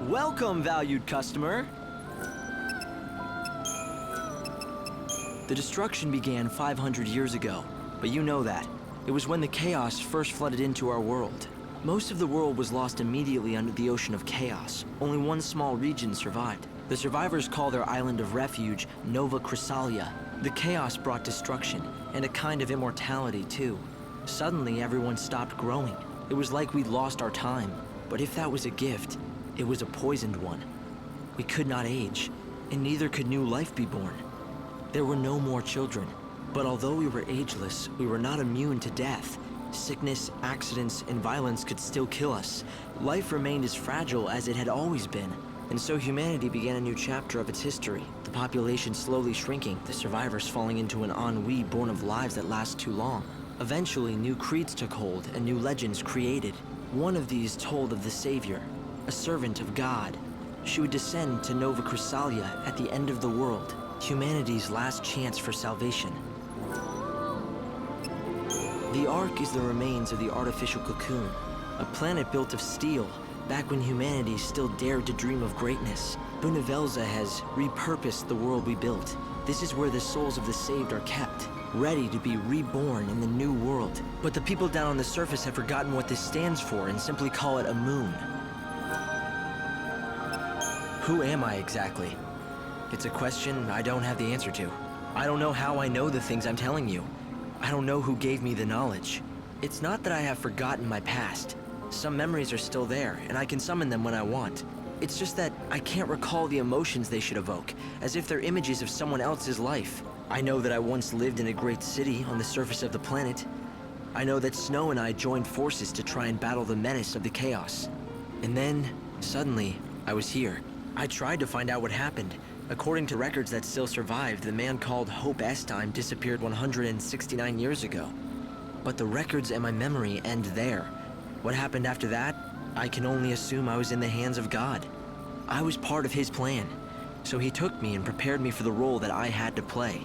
Welcome, valued customer! The destruction began 500 years ago, but you know that. It was when the chaos first flooded into our world. Most of the world was lost immediately under the ocean of chaos. Only one small region survived. The survivors call their island of refuge Nova Chrysalia. The chaos brought destruction, and a kind of immortality too. Suddenly, everyone stopped growing. It was like we'd lost our time. But if that was a gift, it was a poisoned one. We could not age, and neither could new life be born. There were no more children. But although we were ageless, we were not immune to death. Sickness, accidents, and violence could still kill us. Life remained as fragile as it had always been. And so humanity began a new chapter of its history. The population slowly shrinking, the survivors falling into an ennui born of lives that last too long. Eventually, new creeds took hold and new legends created. One of these told of the Savior, a servant of God. She would descend to Nova Chrysalia at the end of the world, humanity's last chance for salvation. The Ark is the remains of the artificial cocoon, a planet built of steel, back when humanity still dared to dream of greatness. Bunavelza has repurposed the world we built. This is where the souls of the saved are kept, ready to be reborn in the new world. But the people down on the surface have forgotten what this stands for and simply call it a moon. Who am I exactly? It's a question I don't have the answer to. I don't know how I know the things I'm telling you. I don't know who gave me the knowledge. It's not that I have forgotten my past. Some memories are still there, and I can summon them when I want. It's just that I can't recall the emotions they should evoke, as if they're images of someone else's life. I know that I once lived in a great city on the surface of the planet. I know that Snow and I joined forces to try and battle the menace of the chaos. And then, suddenly, I was here. I tried to find out what happened. According to records that still survived, the man called Hope Estime disappeared 169 years ago. But the records and my memory end there. What happened after that, I can only assume I was in the hands of God. I was part of his plan, so he took me and prepared me for the role that I had to play.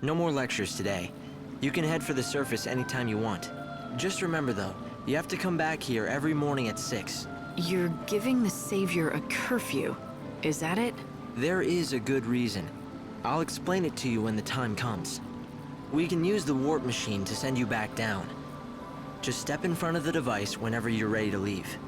No more lectures today. You can head for the surface anytime you want. Just remember though, you have to come back here every morning at 6. You're giving the Savior a curfew. Is that it? There is a good reason. I'll explain it to you when the time comes. We can use the warp machine to send you back down. Just step in front of the device whenever you're ready to leave.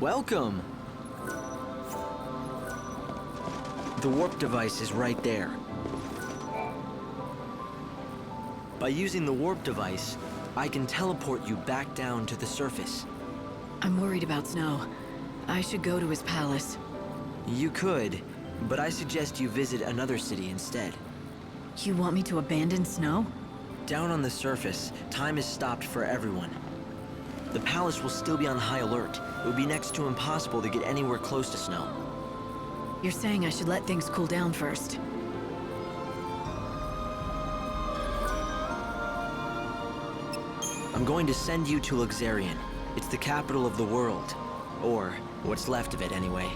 Welcome! The warp device is right there. By using the warp device, I can teleport you back down to the surface. I'm worried about Snow. I should go to his palace. You could, but I suggest you visit another city instead. You want me to abandon Snow? Down on the surface, time is stopped for everyone. The palace will still be on high alert. It would be next to impossible to get anywhere close to Snow. You're saying I should let things cool down first. I'm going to send you to Luxarian. It's the capital of the world. Or, what's left of it anyway.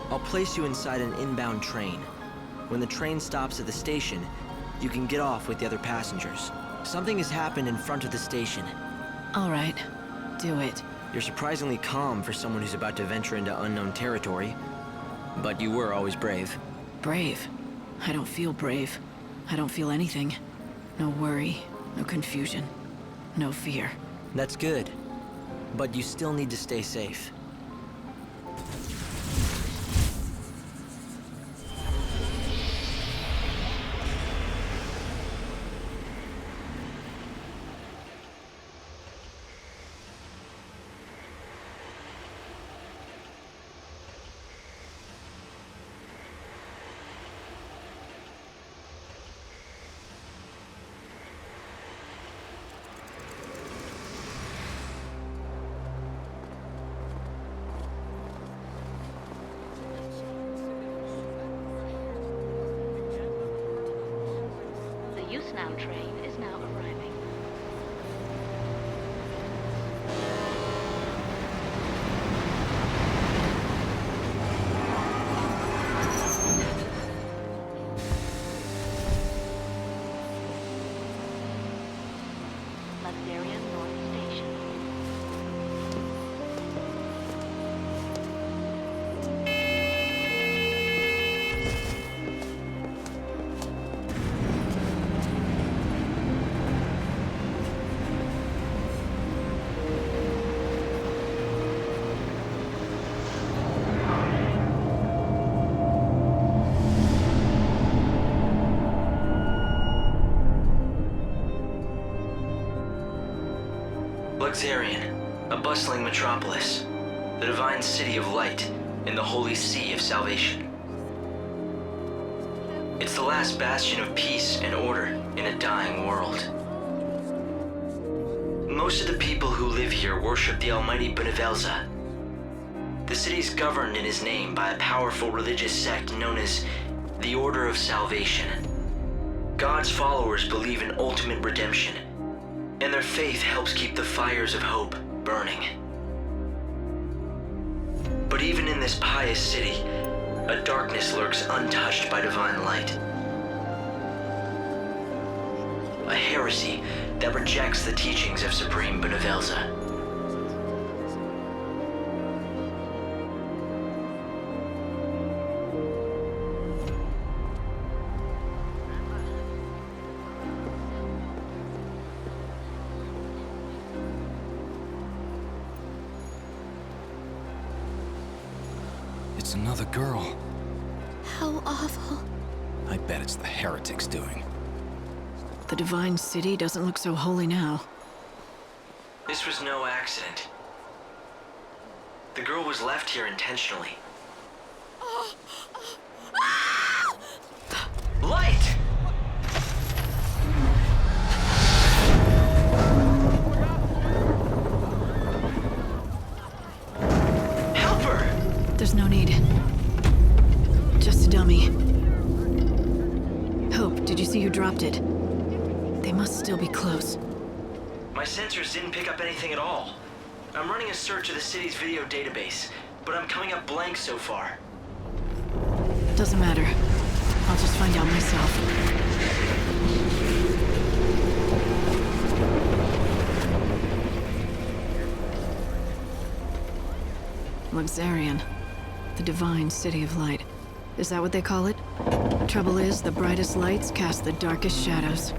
I'll place you inside an inbound train. When the train stops at the station, you can get off with the other passengers. Something has happened in front of the station. All right. Do it. You're surprisingly calm for someone who's about to venture into unknown territory. But you were always brave. Brave? I don't feel brave. I don't feel anything. No worry, no confusion, no fear. That's good. But you still need to stay safe. The train is now arriving. Luxarian North Station. Luxarian, a bustling metropolis, the divine city of light in the holy sea of salvation. It's the last bastion of peace and order in a dying world. Most of the people who live here worship the almighty Benevelza. The city's governed in his name by a powerful religious sect known as the Order of Salvation. God's followers believe in ultimate redemption, and their faith helps keep the fires of hope burning. But even in this pious city, a darkness lurks untouched by divine light. A heresy that rejects the teachings of Supreme Benevelza. It's another girl. How awful. I bet it's the heretics doing. The divine city doesn't look so holy now. This was no accident. The girl was left here intentionally. Light! Help her! There's no need. Just a dummy. Hope, did you see who dropped it? They must still be close. My sensors didn't pick up anything at all. I'm running a search of the city's video database, but I'm coming up blank so far. Doesn't matter. I'll just find out myself. Luxarian. The divine city of light. Is that what they call it? Trouble is, the brightest lights cast the darkest shadows.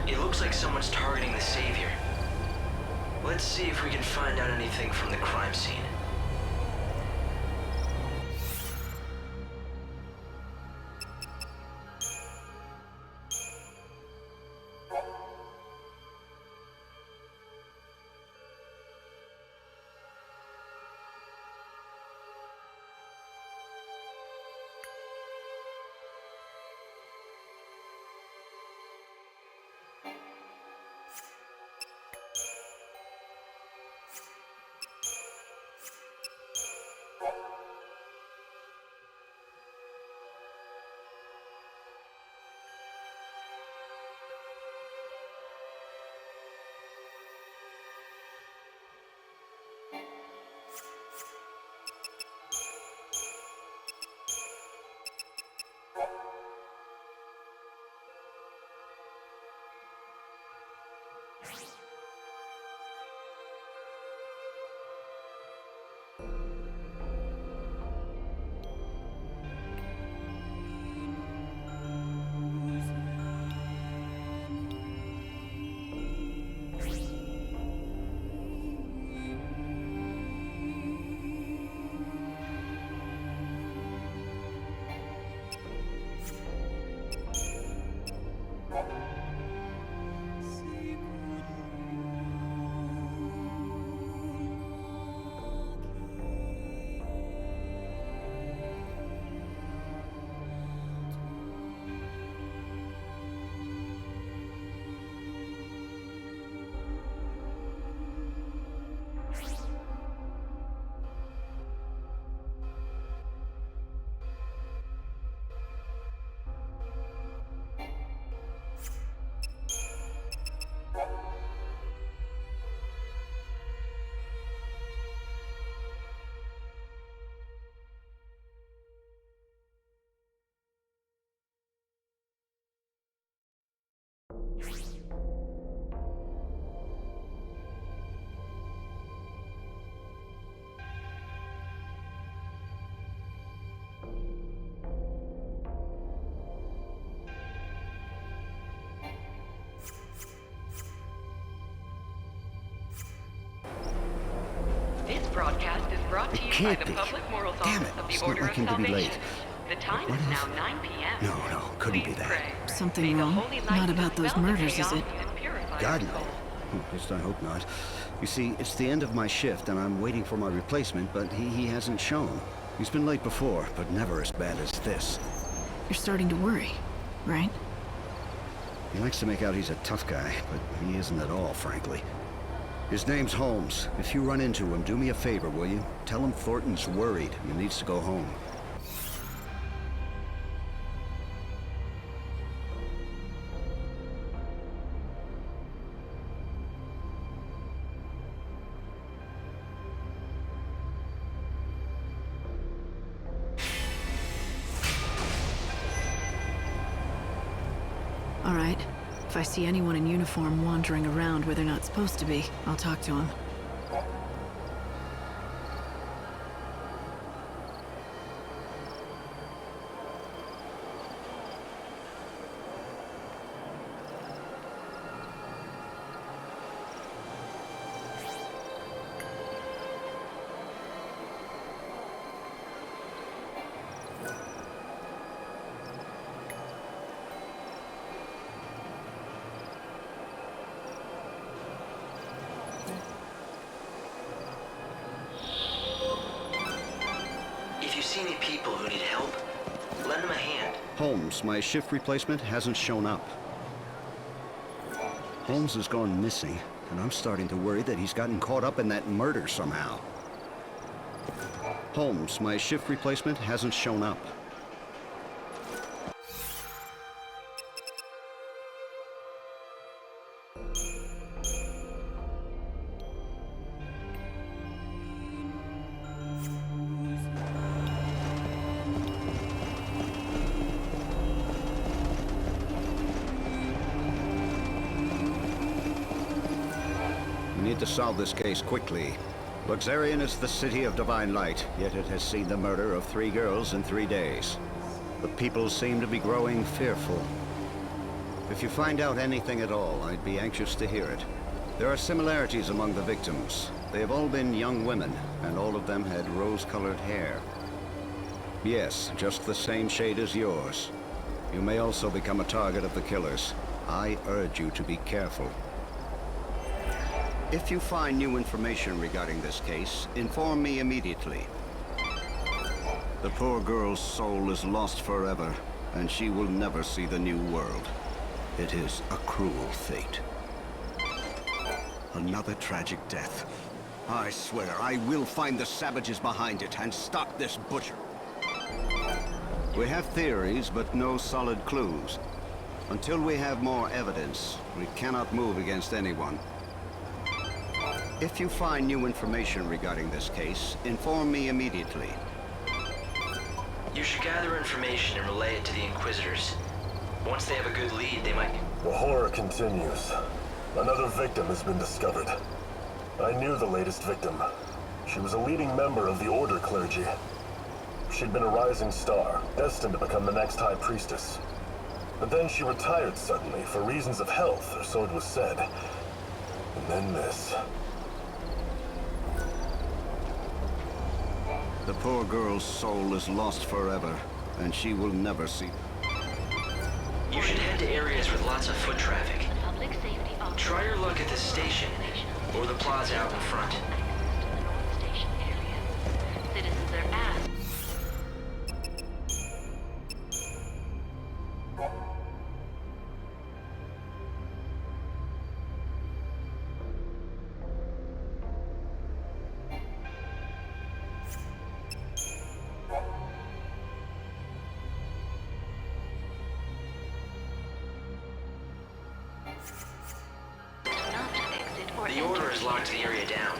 It looks like someone's targeting the Savior. Let's see if we can find out anything from the crime scene. This broadcast is brought to you by the Public Morals Office of the Order of Salvation. The time is now 9 p.m. No, couldn't be that. Something wrong? Not about those murders, is it? God, no. At least I hope not. You see, it's the end of my shift, and I'm waiting for my replacement, but he hasn't shown. He's been late before, but never as bad as this. You're starting to worry, right? He likes to make out he's a tough guy, but he isn't at all, frankly. His name's Holmes. If you run into him, do me a favor, will you? Tell him Thornton's worried and needs to go home. All right. If I see anyone in uniform wandering around where they're not supposed to be, I'll talk to them. If you see any people who need help, lend them a hand. Holmes, my shift replacement, hasn't shown up. Holmes has gone missing, and I'm starting to worry that he's gotten caught up in that murder somehow. Holmes, my shift replacement, hasn't shown up. We need to solve this case quickly. Luxarian is the city of divine light, yet it has seen the murder of 3 girls in 3 days. The people seem to be growing fearful. If you find out anything at all, I'd be anxious to hear it. There are similarities among the victims. They have all been young women, and all of them had rose-colored hair. Yes, just the same shade as yours. You may also become a target of the killers. I urge you to be careful. If you find new information regarding this case, inform me immediately. The poor girl's soul is lost forever, and she will never see the new world. It is a cruel fate. Another tragic death. I swear, I will find the savages behind it and stop this butcher. We have theories, but no solid clues. Until we have more evidence, we cannot move against anyone. If you find new information regarding this case, inform me immediately. You should gather information and relay it to the Inquisitors. Once they have a good lead, they might... The horror continues. Another victim has been discovered. I knew the latest victim. She was a leading member of the Order clergy. She'd been a rising star, destined to become the next High Priestess. But then she retired suddenly, for reasons of health, or so it was said. And then this. The poor girl's soul is lost forever, and she will never see... You should head to areas with lots of foot traffic. Public safety officer. Try your luck at the station, or the plaza out in front. Access to the North Station area. Citizens are asked. The Order has locked the area down.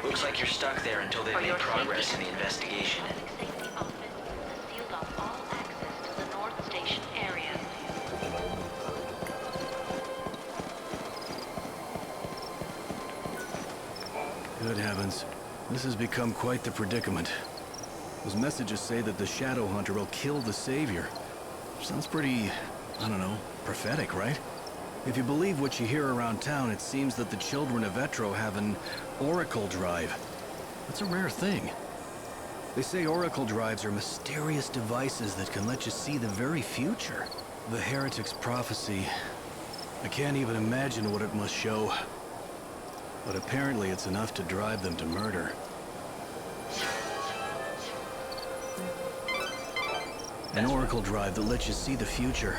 Looks like you're stuck there until they've made progress in the investigation. Public safety office has sealed off all access to the North Station area. Good heavens. This has become quite the predicament. Those messages say that the Shadow Hunter will kill the Savior. Sounds pretty, I don't know, prophetic, right? If you believe what you hear around town, it seems that the children of Etro have an Oracle Drive. That's a rare thing. They say Oracle Drives are mysterious devices that can let you see the very future. The Heretic's prophecy. I can't even imagine what it must show. But apparently it's enough to drive them to murder. An Oracle Drive that lets you see the future.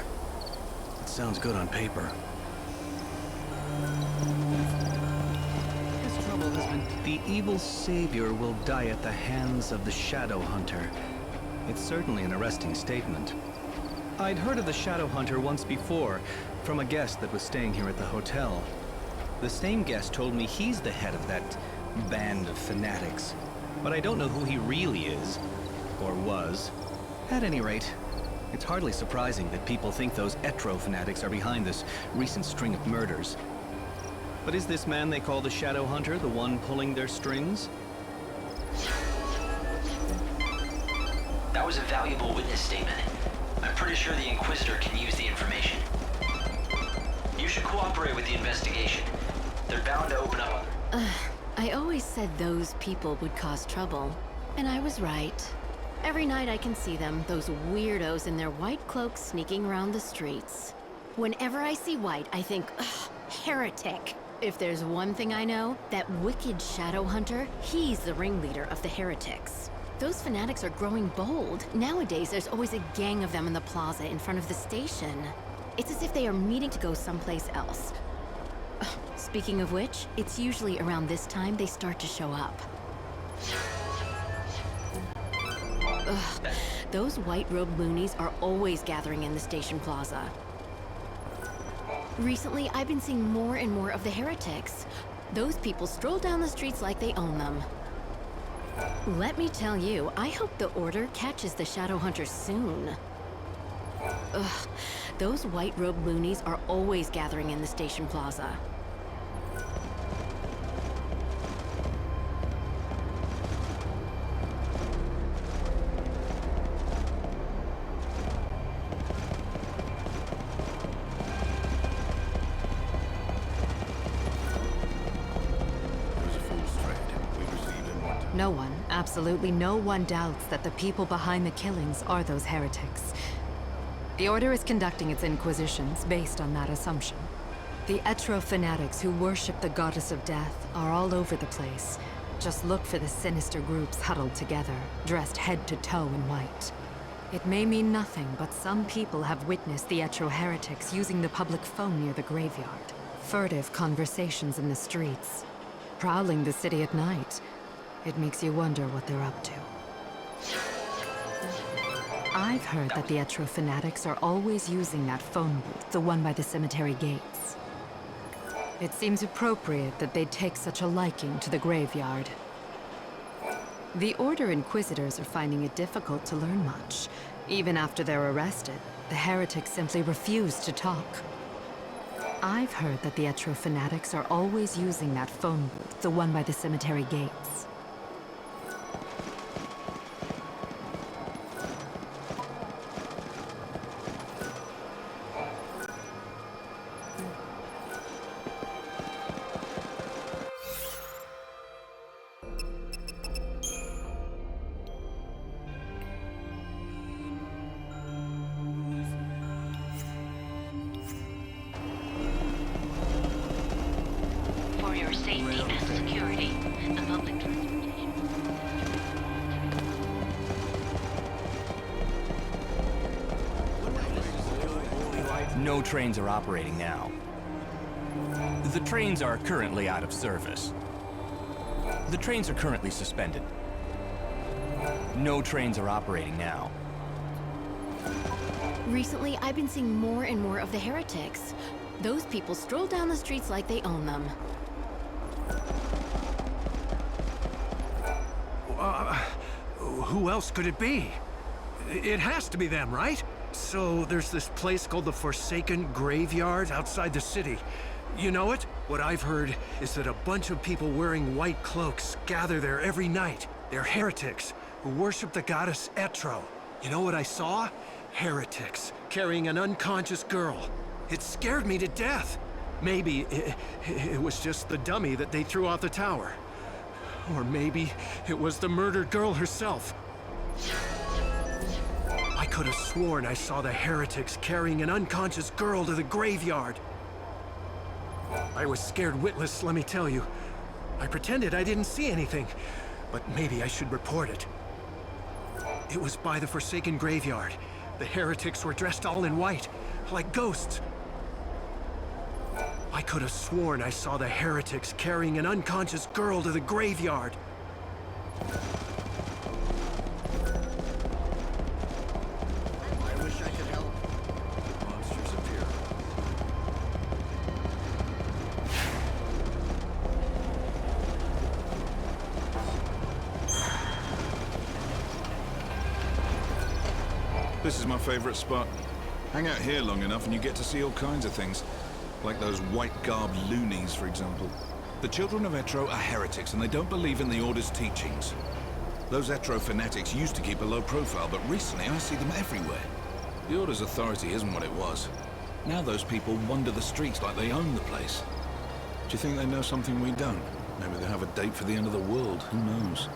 It sounds good on paper. His trouble has been the evil savior will die at the hands of the Shadow Hunter. It's certainly an arresting statement. I'd heard of the Shadow Hunter once before, from a guest that was staying here at the hotel. The same guest told me he's the head of that band of fanatics. But I don't know who he really is, or was. At any rate, it's hardly surprising that people think those Etro fanatics are behind this recent string of murders. But is this man they call the Shadow Hunter the one pulling their strings? That was a valuable witness statement. I'm pretty sure the Inquisitor can use the information. You should cooperate with the investigation. They're bound to open up. I always said those people would cause trouble. And I was right. Every night I can see them, those weirdos in their white cloaks sneaking around the streets. Whenever I see white, I think, ugh, heretic. If there's one thing I know, that wicked Shadow Hunter, he's the ringleader of the heretics. Those fanatics are growing bold. Nowadays, there's always a gang of them in the plaza in front of the station. It's as if they are meeting to go someplace else. Speaking of which, it's usually around this time they start to show up. Ugh, those white-robed loonies are always gathering in the station plaza. Recently, I've been seeing more and more of the heretics. Those people stroll down the streets like they own them. Let me tell you, I hope the Order catches the Shadow Hunter soon. Ugh, those white-robed loonies are always gathering in the station plaza. No one, absolutely no one doubts that the people behind the killings are those heretics. The Order is conducting its inquisitions based on that assumption. The Etro fanatics who worship the goddess of death are all over the place. Just look for the sinister groups huddled together, dressed head to toe in white. It may mean nothing, but some people have witnessed the Etro heretics using the public phone near the graveyard. Furtive conversations in the streets. Prowling the city at night. It makes you wonder what they're up to. I've heard that the Etro fanatics are always using that phone booth, the one by the cemetery gates. It seems appropriate that they'd take such a liking to the graveyard. The Order Inquisitors are finding it difficult to learn much. Even after they're arrested, the heretics simply refuse to talk. I've heard that the Etro fanatics are always using that phone booth, the one by the cemetery gates. For your safety and security, the public transportation. No trains are operating now. The trains are currently out of service. The trains are currently suspended. No trains are operating now. Recently, I've been seeing more and more of the heretics. Those people stroll down the streets like they own them. Who else could it be? It has to be them, right? So there's this place called the Forsaken Graveyard outside the city. You know it? What I've heard is that a bunch of people wearing white cloaks gather there every night. They're heretics who worship the goddess Etro. You know what I saw? Heretics carrying an unconscious girl. It scared me to death. Maybe it was just the dummy that they threw off the tower. Or maybe it was the murdered girl herself. I could have sworn I saw the heretics carrying an unconscious girl to the graveyard. I was scared witless, let me tell you. I pretended I didn't see anything, but maybe I should report it. It was by the Forsaken Graveyard. The heretics were dressed all in white, like ghosts. I could have sworn I saw the heretics carrying an unconscious girl to the graveyard. I wish I could help. Monsters appear. This is my favorite spot. Hang out here long enough and you get to see all kinds of things. Like those white-garbed loonies, for example. The children of Etro are heretics and they don't believe in the Order's teachings. Those Etro fanatics used to keep a low profile, but recently I see them everywhere. The Order's authority isn't what it was. Now those people wander the streets like they own the place. Do you think they know something we don't? Maybe they have a date for the end of the world, who knows?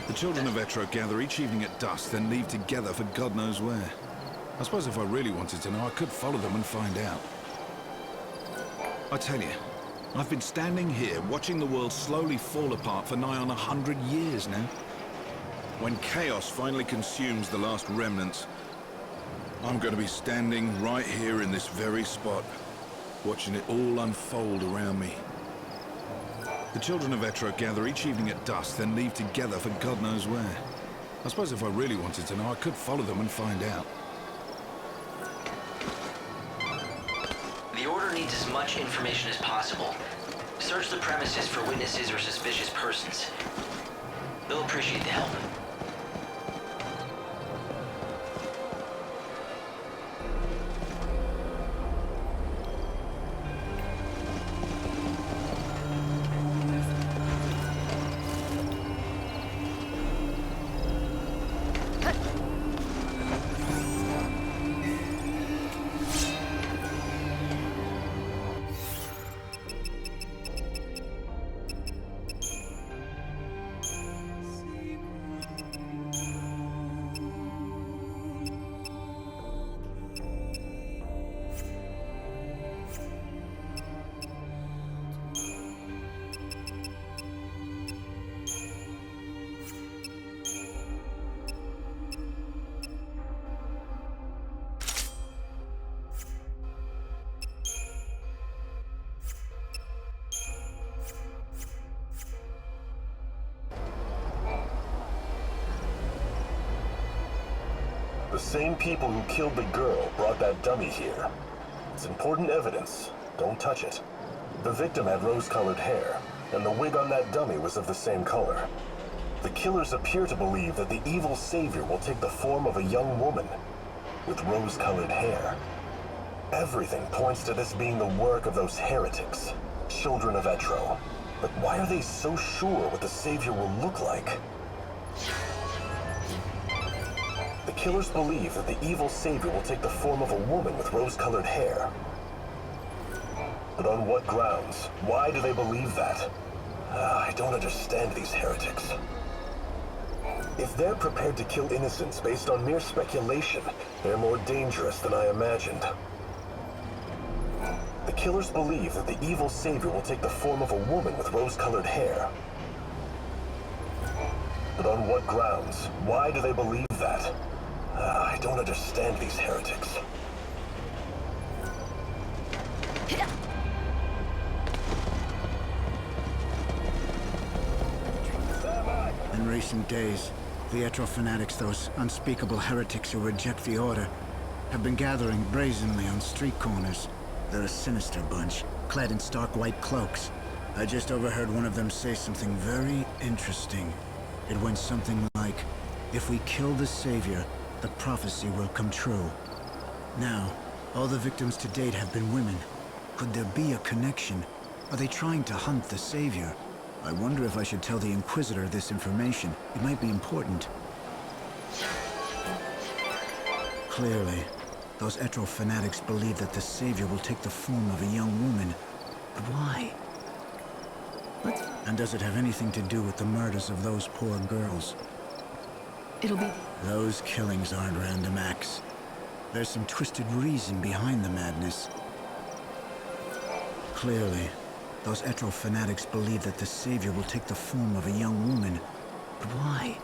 The children of Etro gather each evening at dusk, then leave together for God knows where. I suppose if I really wanted to know, I could follow them and find out. I tell you, I've been standing here watching the world slowly fall apart for nigh on 100 years now. When chaos finally consumes the last remnants, I'm going to be standing right here in this very spot, watching it all unfold around me. The children of Etro gather each evening at dusk, then leave together for God knows where. I suppose if I really wanted to know, I could follow them and find out. The Order needs as much information as possible. Search the premises for witnesses or suspicious persons. They'll appreciate the help. The same people who killed the girl brought that dummy here. It's important evidence. Don't touch it. The victim had rose-colored hair, and the wig on that dummy was of the same color. The killers appear to believe that the evil savior will take the form of a young woman with rose-colored hair. Everything points to this being the work of those heretics, children of Etro. But why are they so sure what the savior will look like? The killers believe that the evil savior will take the form of a woman with rose-colored hair. But on what grounds? Why do they believe that? I don't understand these heretics. If they're prepared to kill innocents based on mere speculation, they're more dangerous than I imagined. The killers believe that the evil savior will take the form of a woman with rose-colored hair. But on what grounds? Why do they believe that? I don't understand these heretics. In recent days, the Etro fanatics, those unspeakable heretics who reject the Order, have been gathering brazenly on street corners. They're a sinister bunch, clad in stark white cloaks. I just overheard one of them say something very interesting. It went something like, if we kill the Savior, the prophecy will come true. Now, All the victims to date have been women. Could there be a connection? Are they trying to hunt the Savior? I wonder if I should tell the Inquisitor this information. It might be important. Clearly, those Etro fanatics believe that the Savior will take the form of a young woman. But why? And does it have anything to do with the murders of those poor girls? It'll be... Those killings aren't random acts. There's some twisted reason behind the madness. Clearly, those Etro fanatics believe that the Savior will take the form of a young woman. But why?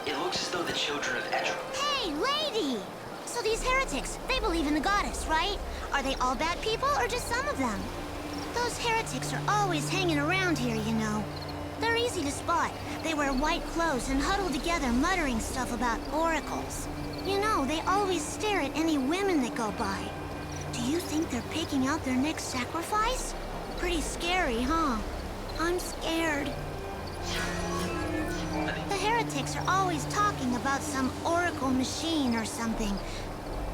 It looks as though the children of Etro... Hey, lady! So these heretics, they believe in the goddess, right? Are they all bad people, or just some of them? Those heretics are always hanging around here, you know. They're easy to spot. They wear white clothes and huddle together muttering stuff about oracles. You know, they always stare at any women that go by. Do you think they're picking out their next sacrifice? Pretty scary, huh? I'm scared. The heretics are always talking about some oracle machine or something.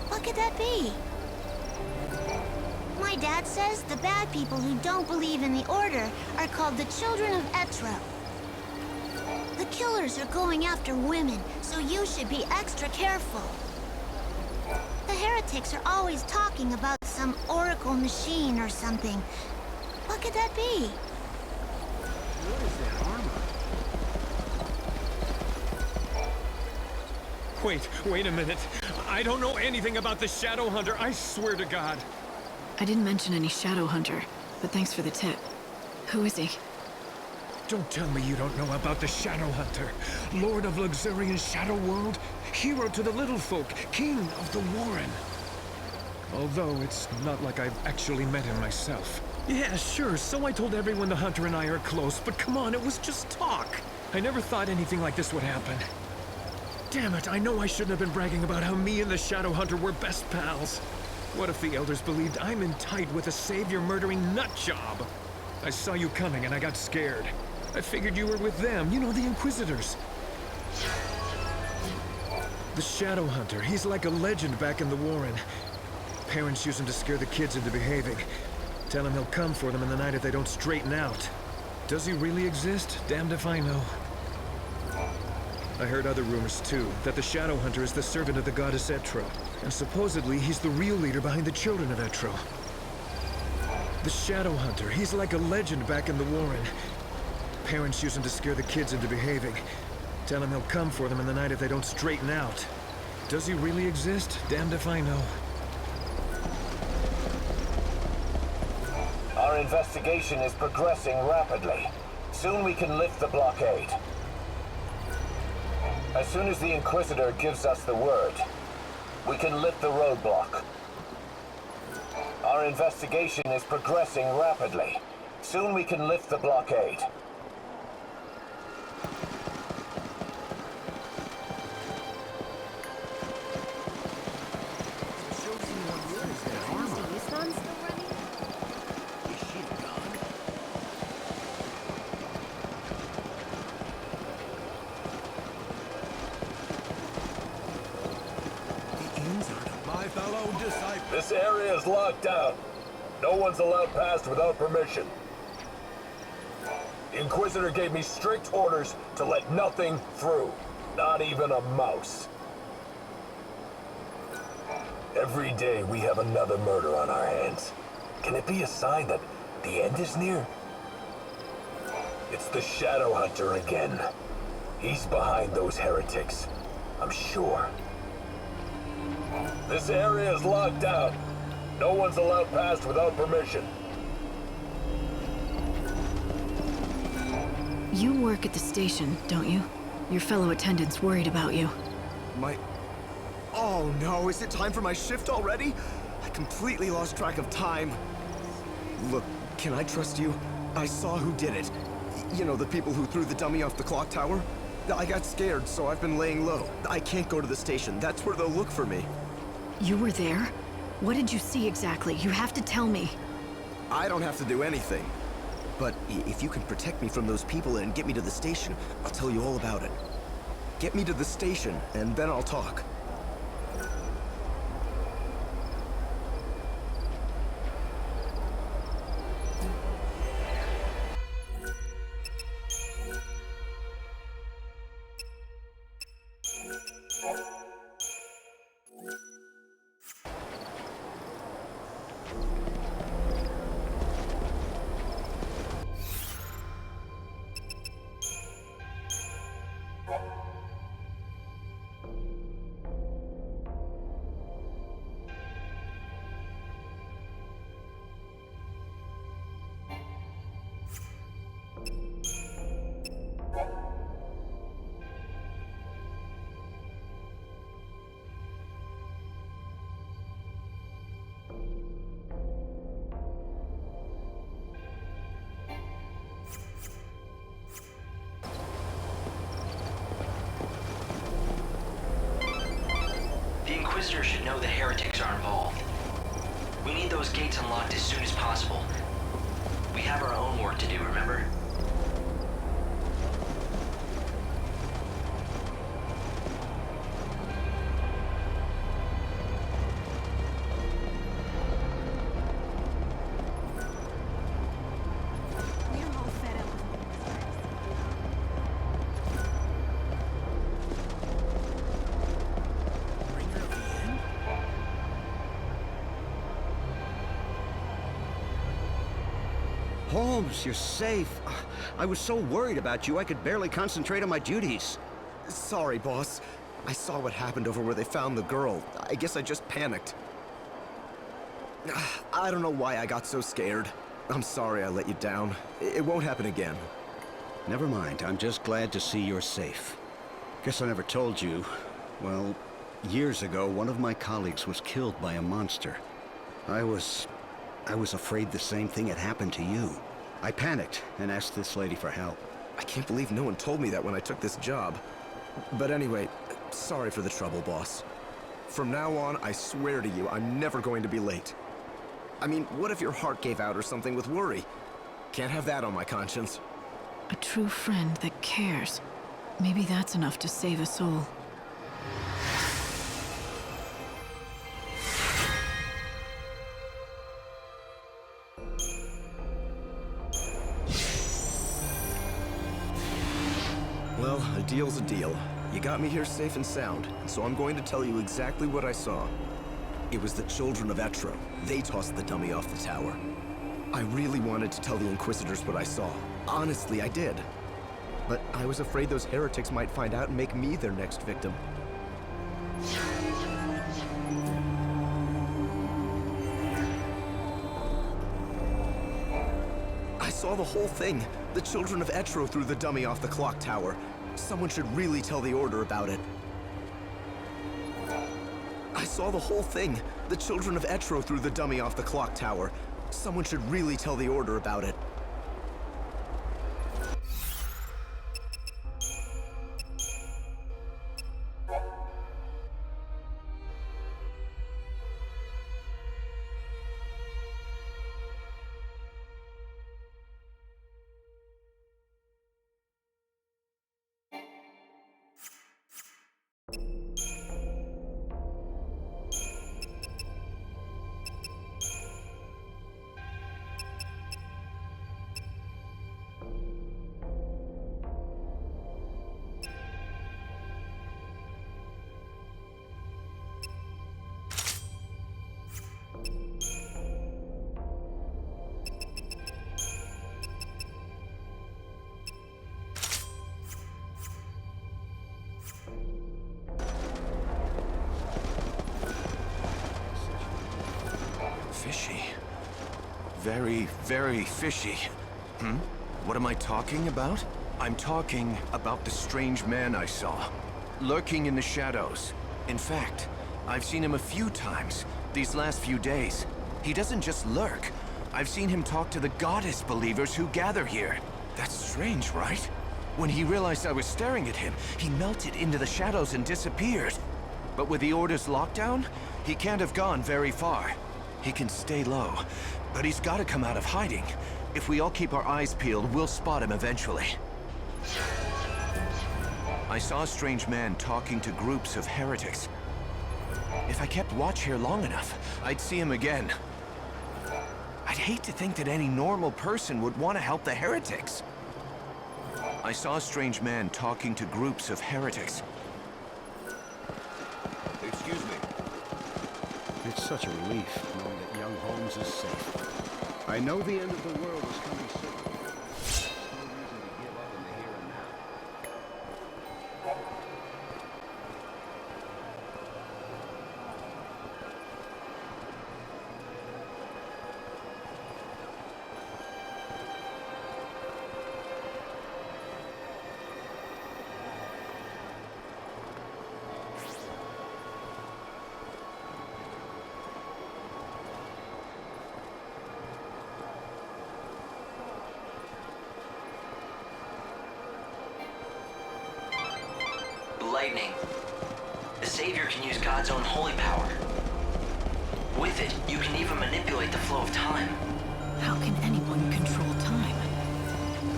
What could that be? My dad says the bad people who don't believe in the Order are called the Children of Etro. The killers are going after women, so you should be extra careful. The heretics are always talking about some oracle machine or something. What could that be? What is that armor? Wait a minute. I don't know anything about the Shadow Hunter, I swear to God. I didn't mention any Shadow Hunter, but thanks for the tip. Who is he? Don't tell me you don't know about the Shadow Hunter. Lord of Luxurian Shadow World, hero to the little folk, king of the Warren. Although it's not like I've actually met him myself. Yeah, sure, so I told everyone the Hunter and I are close, but come on, it was just talk. I never thought anything like this would happen. Damn it, I know I shouldn't have been bragging about how me and the Shadow Hunter were best pals. What if the Elders believed I'm in tight with a savior-murdering nutjob? I saw you coming and I got scared. I figured you were with them, you know, the Inquisitors. The Shadow Hunter, he's like a legend back in the Warren. Parents use him to scare the kids into behaving. Tell him he'll come for them in the night if they don't straighten out. Does he really exist? Damned if I know. I heard other rumors, too, that the Shadow Hunter is the servant of the goddess Etro, and supposedly he's the real leader behind the Children of Etro. The Shadow Hunter, he's like a legend back in the Warren. Parents use him to scare the kids into behaving. Tell him he'll come for them in the night if they don't straighten out. Does he really exist? Damned if I know. Our investigation is progressing rapidly. Soon we can lift the blockade. As soon as the Inquisitor gives us the word, we can lift the roadblock. Our investigation is progressing rapidly. Soon we can lift the blockade. This area is locked down. No one's allowed past without permission. The Inquisitor gave me strict orders to let nothing through. Not even a mouse. Every day we have another murder on our hands. Can it be a sign that the end is near? It's the Shadow Hunter again. He's behind those heretics, I'm sure. This area is locked down. No one's allowed past without permission. You work at the station, don't you? Your fellow attendants worried about you. Oh no, is it time for my shift already? I completely lost track of time. Look, can I trust you? I saw who did it. You know, the people who threw the dummy off the clock tower? I got scared, so I've been laying low. I can't go to the station. That's where they'll look for me. You were there? What did you see exactly? You have to tell me. I don't have to do anything. But if you can protect me from those people and get me to the station, I'll tell you all about it. Get me to the station, and then I'll talk. The Inquisitors should know the heretics are involved. We need those gates unlocked as soon as possible. We have our own work to do, remember? Holmes, you're safe. I was so worried about you, I could barely concentrate on my duties. Sorry, boss. I saw what happened over where they found the girl. I guess I just panicked. I don't know why I got so scared. I'm sorry I let you down. It won't happen again. Never mind. I'm just glad to see you're safe. Guess I never told you. Well, years ago, one of my colleagues was killed by a monster. I was afraid the same thing had happened to you. I panicked and asked this lady for help. I can't believe no one told me that when I took this job. But anyway, sorry for the trouble, boss. From now on, I swear to you, I'm never going to be late. I mean, what if your heart gave out or something with worry? Can't have that on my conscience. A true friend that cares. Maybe that's enough to save a soul. Well, a deal's a deal. You got me here safe and sound, so I'm going to tell you exactly what I saw. It was the children of Etro. They tossed the dummy off the tower. I really wanted to tell the Inquisitors what I saw. Honestly, I did. But I was afraid those heretics might find out and make me their next victim. I saw the whole thing. The children of Etro threw the dummy off the clock tower. Someone should really tell the Order about it. I saw the whole thing. The children of Etro threw the dummy off the clock tower. Someone should really tell the Order about it. Fishy. Very, very fishy. What am I talking about? I'm talking about the strange man I saw, lurking in the shadows. In fact, I've seen him a few times these last few days. He doesn't just lurk. I've seen him talk to the goddess believers who gather here. That's strange, right? When he realized I was staring at him, he melted into the shadows and disappeared. But with the Order's lockdown, he can't have gone very far. He can stay low, but he's got to come out of hiding. If we all keep our eyes peeled, we'll spot him eventually. I saw a strange man talking to groups of heretics. If I kept watch here long enough, I'd see him again. I'd hate to think that any normal person would want to help the heretics. I saw a strange man talking to groups of heretics. Excuse me. It's such a relief knowing that young Holmes is safe. I know the end of the world is coming soon. There's no reason to give up in the here and now. Lightning. The Savior can use God's own holy power. With it, you can even manipulate the flow of time. How can anyone control time?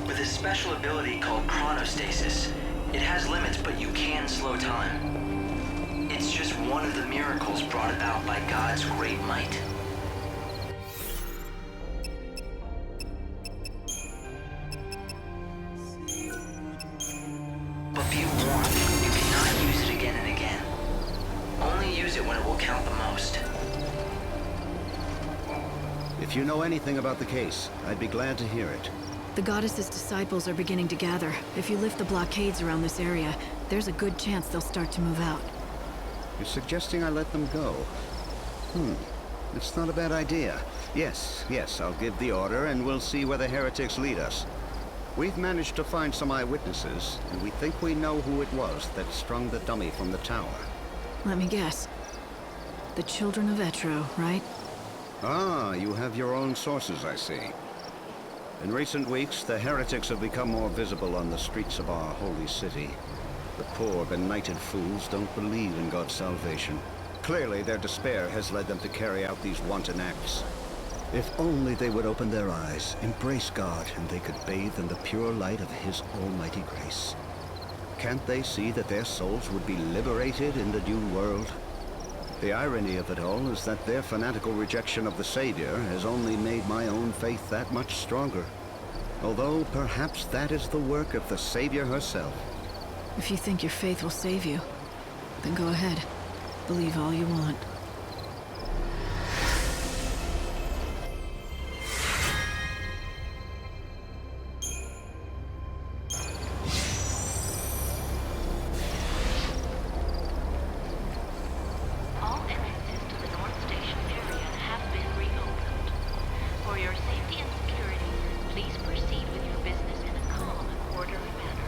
With a special ability called chronostasis, it has limits, but you can slow time. It's just one of the miracles brought about by God's great might. But be warned, you cannot use it again and again. Only use it when it will count the most. If you know anything about the case, I'd be glad to hear it. The goddess's disciples are beginning to gather. If you lift the blockades around this area, there's a good chance they'll start to move out. You're suggesting I let them go? It's not a bad idea. Yes, I'll give the order and we'll see where the heretics lead us. We've managed to find some eyewitnesses, and we think we know who it was that strung the dummy from the tower. Let me guess. The children of Etro, right? Ah, you have your own sources, I see. In recent weeks, the heretics have become more visible on the streets of our holy city. The poor, benighted fools don't believe in God's salvation. Clearly, their despair has led them to carry out these wanton acts. If only they would open their eyes, embrace God, and they could bathe in the pure light of His almighty grace. Can't they see that their souls would be liberated in the new world? The irony of it all is that their fanatical rejection of the Savior has only made my own faith that much stronger. Although perhaps that is the work of the Savior herself. If you think your faith will save you, then go ahead. Believe all you want. All entrances to the North Station area have been reopened. For your safety and security, please proceed with your business in a calm and orderly manner.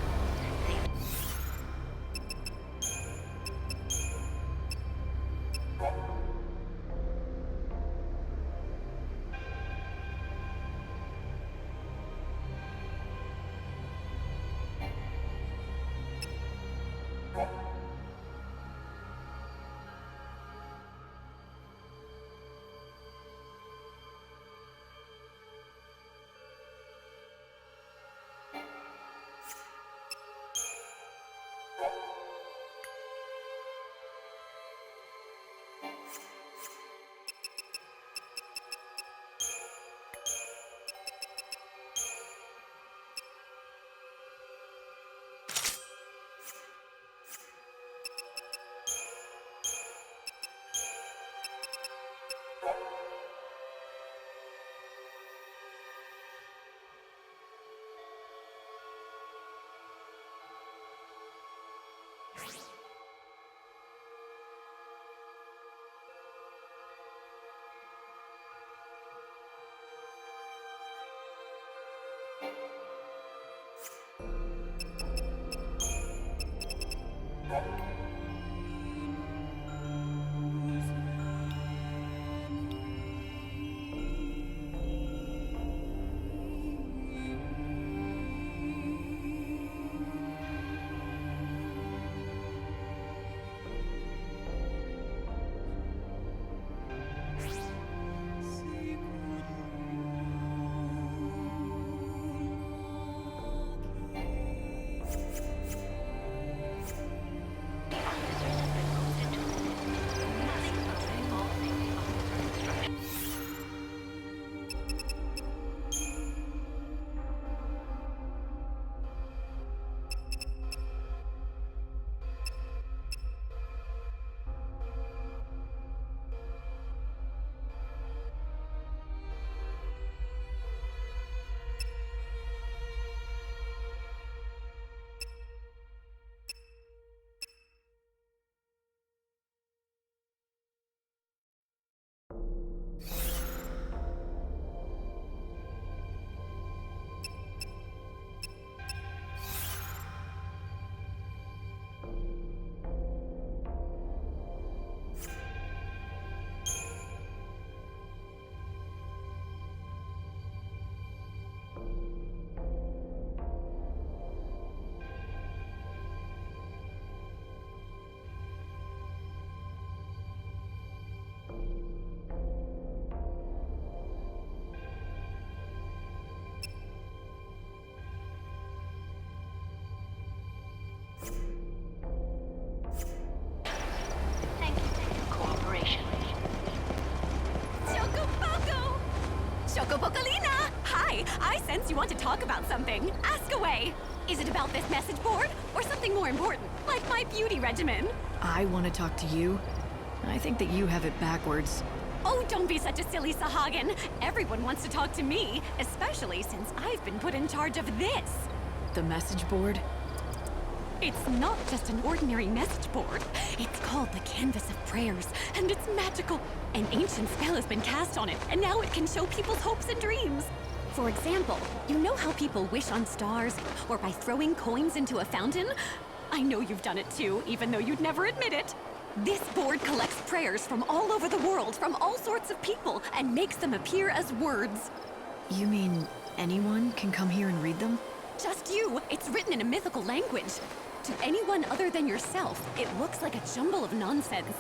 sense you want to talk about something. Ask away. Is it about this message board? Or something more important, like my beauty regimen? I want to talk to you. I think that you have it backwards. Oh, don't be such a silly Sahagin. Everyone wants to talk to me, especially since I've been put in charge of this. The message board? It's not just an ordinary message board. It's called the Canvas of Prayers, and it's magical. An ancient spell has been cast on it, and now it can show people's hopes and dreams. For example, you know how people wish on stars, or by throwing coins into a fountain? I know you've done it too, even though you'd never admit it. This board collects prayers from all over the world, from all sorts of people, and makes them appear as words. You mean anyone can come here and read them? Just you. It's written in a mythical language. To anyone other than yourself, it looks like a jumble of nonsense.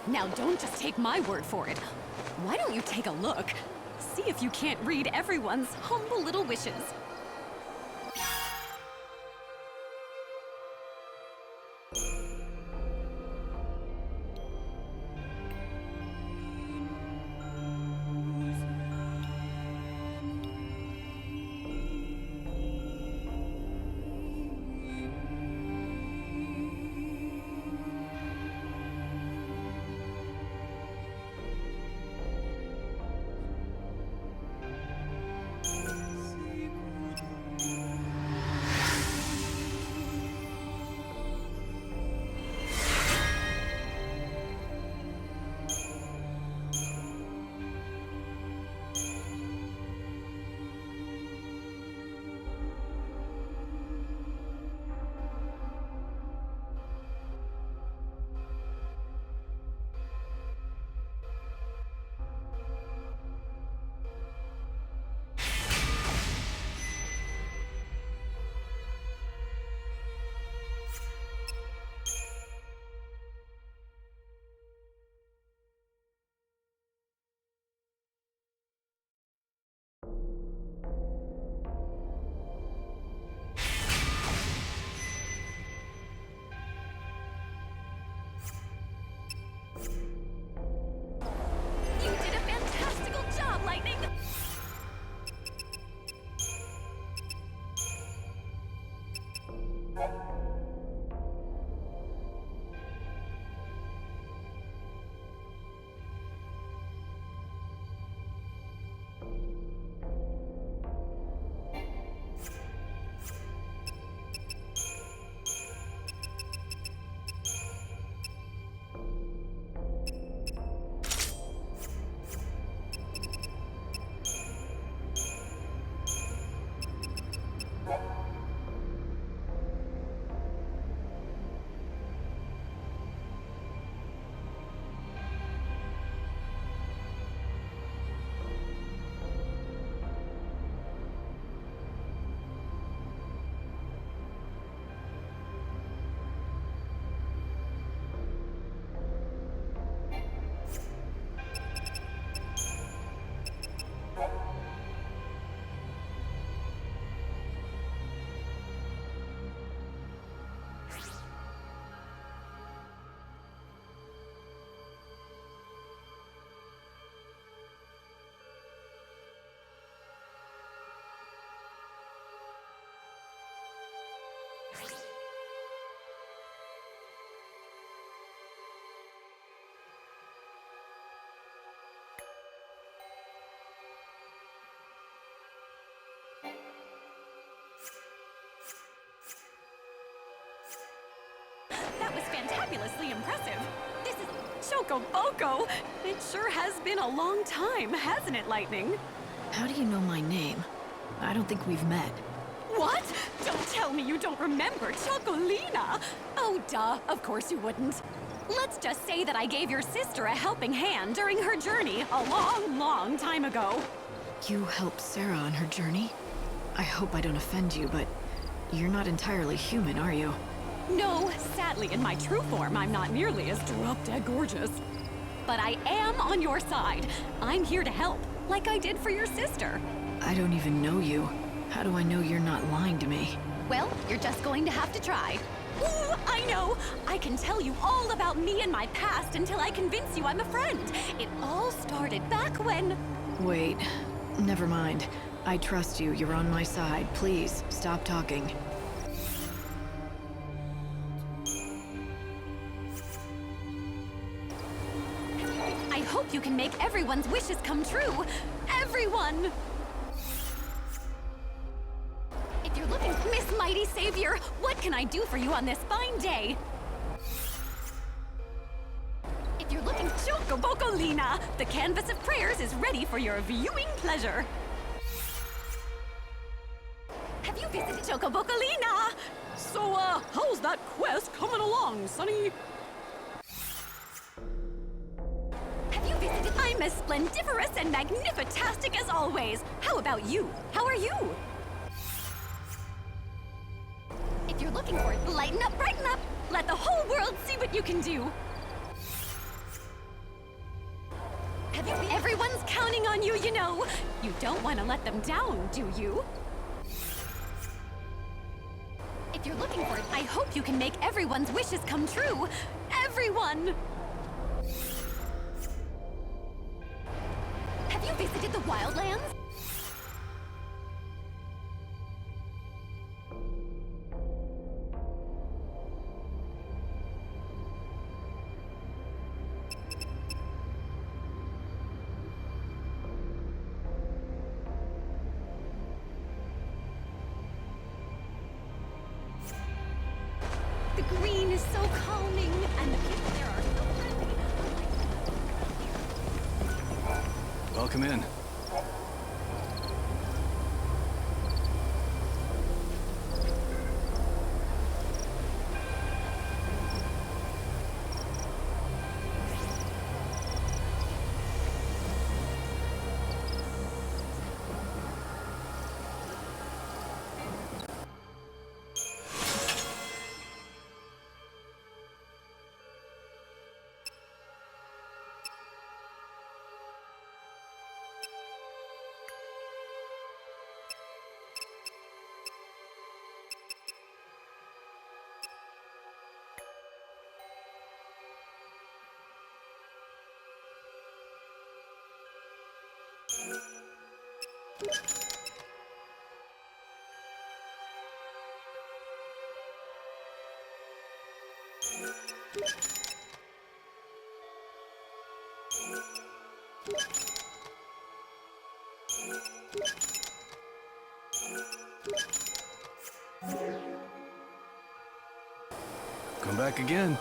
Now don't just take my word for it. Why don't you take a look? See if you can't read everyone's humble little wishes. That was fantabulously impressive. This is Chocoboco. It sure has been a long time, hasn't it, Lightning? How do you know my name? I don't think we've met. What? Don't tell me you don't remember Chocolina! Oh, duh. Of course you wouldn't. Let's just say that I gave your sister a helping hand during her journey a long, long time ago. You helped Sarah on her journey? I hope I don't offend you, but you're not entirely human, are you? No, sadly, in my true form, I'm not nearly as drop-dead gorgeous. But I am on your side. I'm here to help, like I did for your sister. I don't even know you. How do I know you're not lying to me? Well, you're just going to have to try. Ooh, I know! I can tell you all about me and my past until I convince you I'm a friend. It all started back when... Wait, never mind. I trust you. You're on my side. Please, stop talking. I hope you can make everyone's wishes come true. Everyone! If you're looking, Miss Mighty Savior, what can I do for you on this fine day? If you're looking, Chocobocolina, the canvas of prayers is ready for your viewing pleasure. Have you visited Chocobocolina? So, how's that quest coming along, Sonny? Have you visited? I'm as splendiferous and magnifitastic as always. How about you? How are you? If you're looking for it, lighten up, brighten up. Let the whole world see what you can do. Have you? Everyone's counting on you, you know. You don't want to let them down, do you? If you're looking for it, I hope you can make everyone's wishes come true. Everyone! Have you visited the Wildlands? The green is so calming, and the people there are so friendly. Welcome in. Come back again.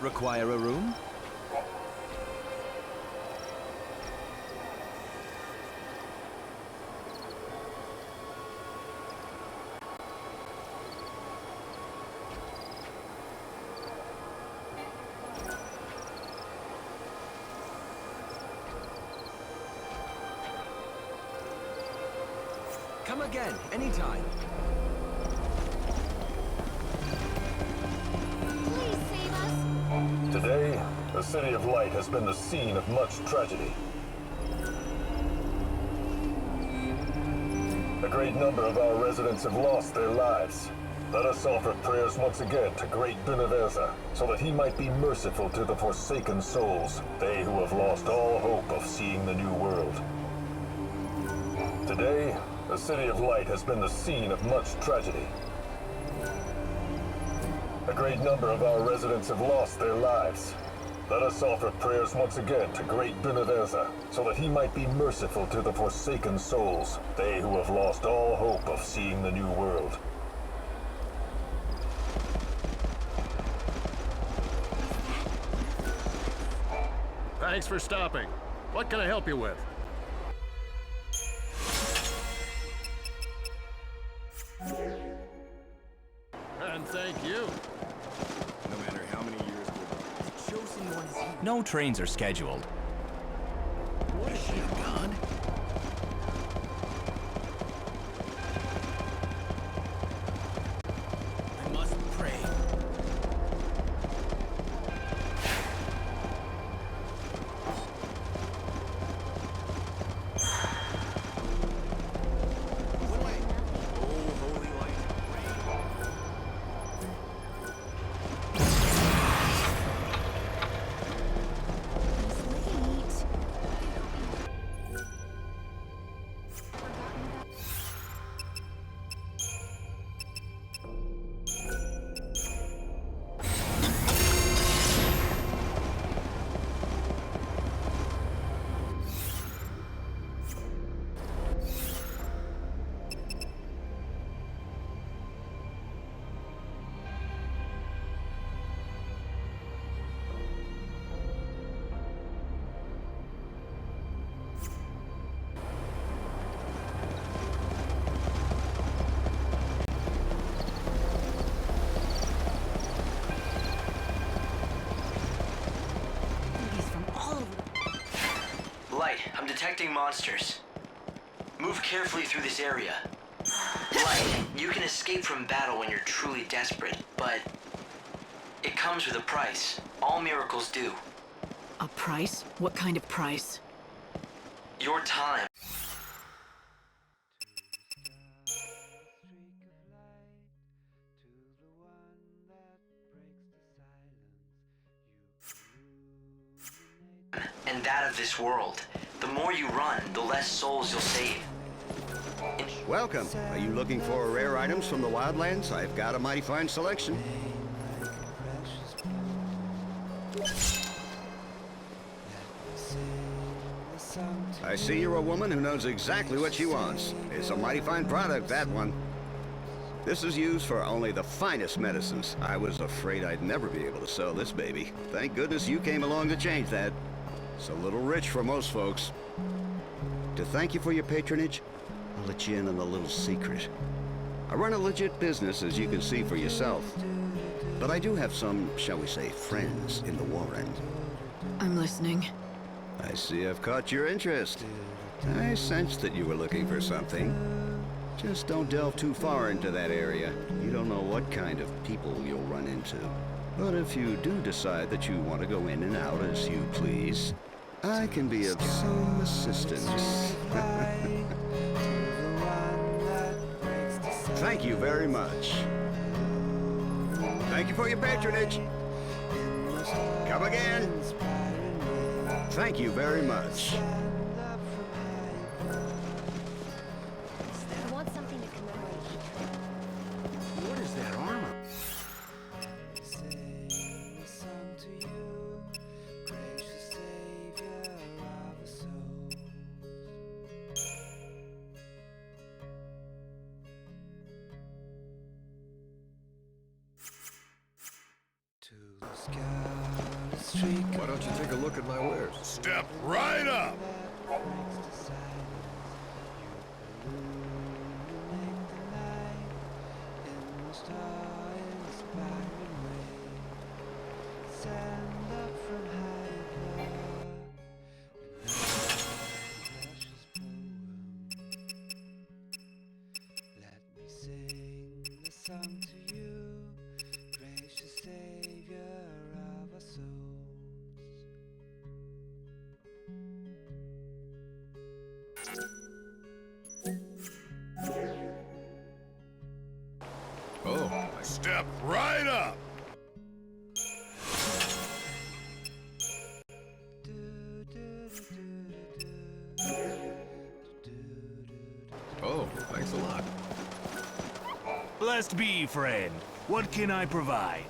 Require a room? Come again, anytime. Please save us. Today, the City of Light has been the scene of much tragedy. A great number of our residents have lost their lives. Let us offer prayers once again to Great Beneverza, so that he might be merciful to the forsaken souls, they who have lost all hope of seeing the new world. Today, the City of Light has been the scene of much tragedy. A great number of our residents have lost their lives. Let us offer prayers once again to Great Beneverza, so that he might be merciful to the forsaken souls, they who have lost all hope of seeing the new world. Thanks for stopping. What can I help you with? And thank you. No matter how many years go by. Chosen one is here. No trains are scheduled. What is she, a god? I must pray. Light, I'm detecting monsters. Move carefully through this area. Light, you can escape from battle when you're truly desperate, but it comes with a price. All miracles do. A price? What kind of price? Your time. And that of this world. The more you run, the less souls you'll save. Welcome. Are you looking for rare items from the wildlands? I've got a mighty fine selection. I see you're a woman who knows exactly what she wants. It's a mighty fine product, that one. This is used for only the finest medicines. I was afraid I'd never be able to sell this baby. Thank goodness you came along to change that. It's a little rich for most folks. To thank you for your patronage, I'll let you in on a little secret. I run a legit business, as you can see for yourself. But I do have some, shall we say, friends in the Warren. I'm listening. I see I've caught your interest. I sensed that you were looking for something. Just don't delve too far into that area. You don't know what kind of people you'll run into. But if you do decide that you want to go in and out as you please, I can be of some assistance. Thank you very much. Thank you for your patronage. Come again. Thank you very much. I want something to commemorate. What is that armor? To the sky. Why don't you take a look at my wares? Step right up! Song to you, gracious Savior of our souls. Oh, step right up! Oh, thanks a lot. Blessed be, friend. What can I provide?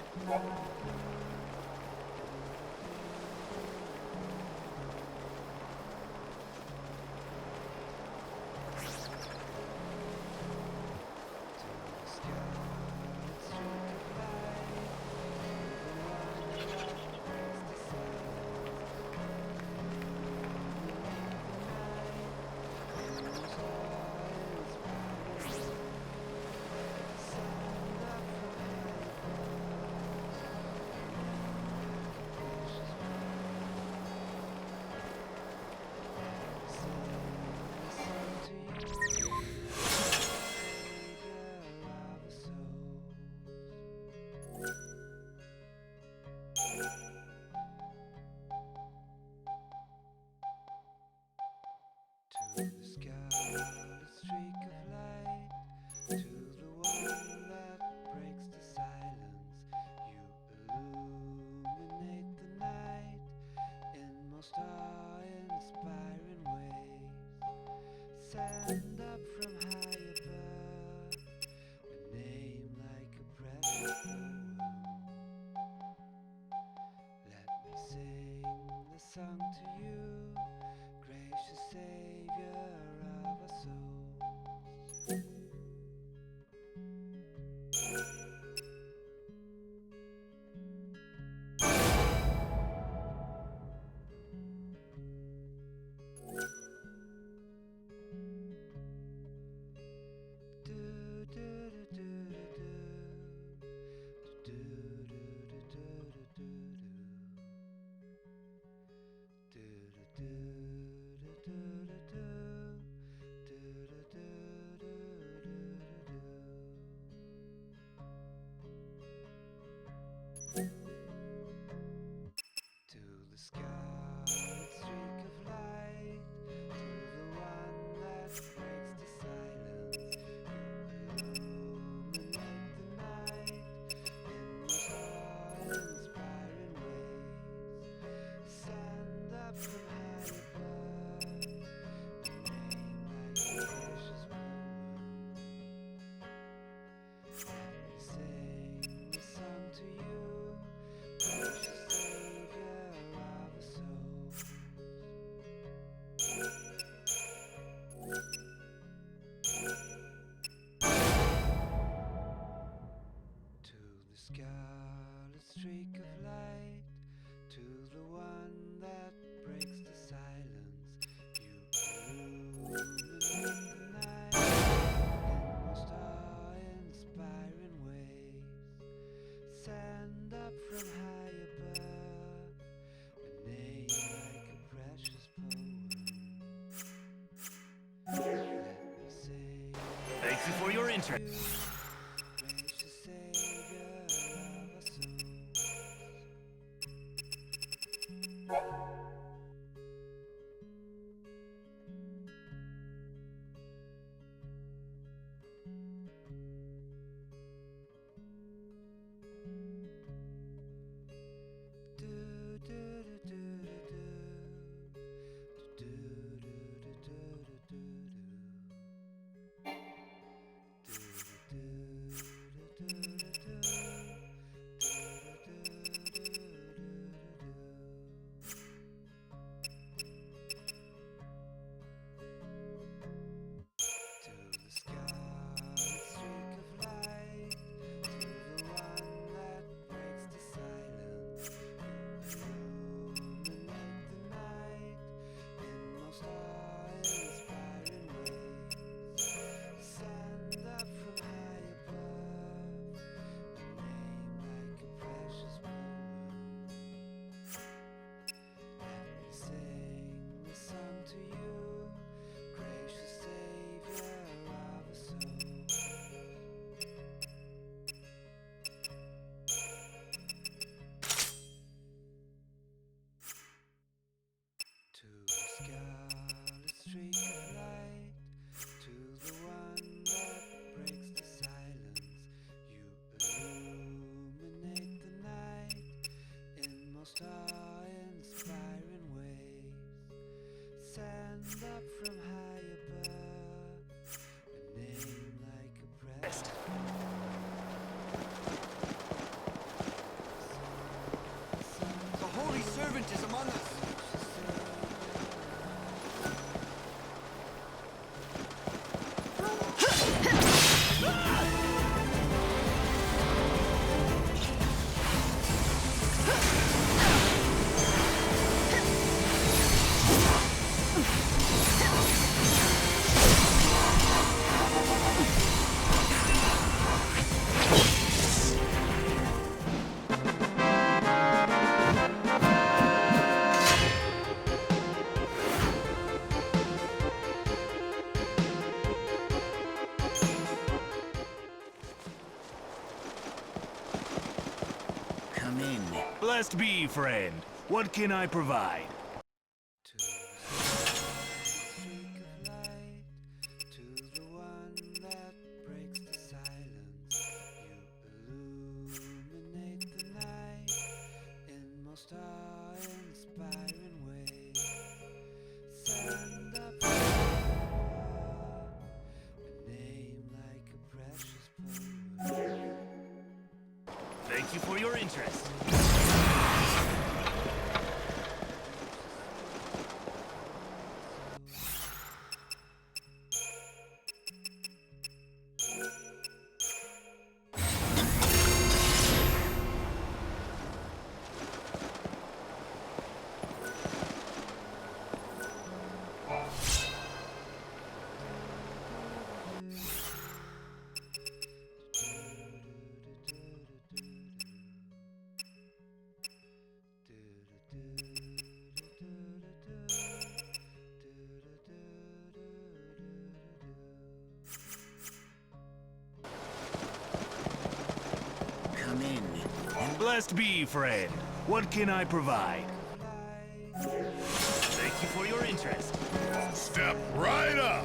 To the scarlet streak of light, to the one that breaks the silence, you illuminate the night in most awe-inspiring ways. Send up from high above a name like a precious poem. Let me sing the song to you, gracious Savior of our souls. Do do do do do do do do do do to the scarlet streak of light, to the one that breaks the silence, you illuminate the night in most awe-inspiring ways. Send up from high above a name like a precious poem. Let me sing the song to you, precious Savior of our souls. To the scarlet streak of light, to the one that breaks the silence, you illuminate the night in most awe-inspiring ways. Send up from high above a name like a precious poem. Let me sing. Thank you for your interest. Gracious Savior of our souls. Do do do do do do do do do do do do. up from high above, a name like a breast. The Holy Servant is among us! Come in. Blessed be, friend. What can I provide? To the one that breaks the silence, you illuminate the night in most awe-inspiring ways. Send up a name like a precious poem. Thank you for your interest. Come in. Blessed be, friend. What can I provide? Thank you for your interest. Step right up!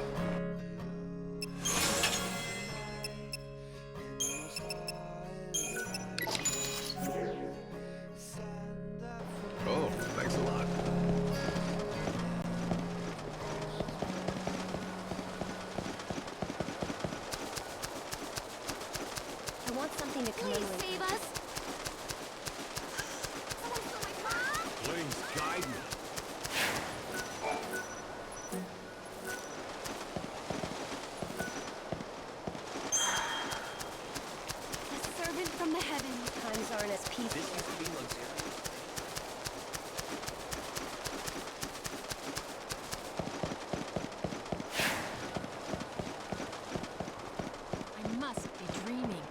Oh, thanks a lot. I want something to commemorate. Please save us! Please guide me. The servant from the heavens. Times aren't as peaceful. This used to be luxurious. I must be dreaming.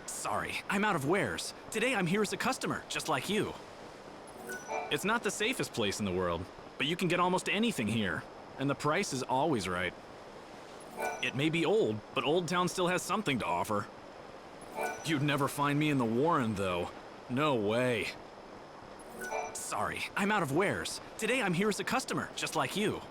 Sorry, I'm out of wares. Today I'm here as a customer, just like you. It's not the safest place in the world, but you can get almost anything here, and the price is always right. It may be old, but Old Town still has something to offer. You'd never find me in the Warren, though. No way. Sorry, I'm out of wares. Today I'm here as a customer, just like you.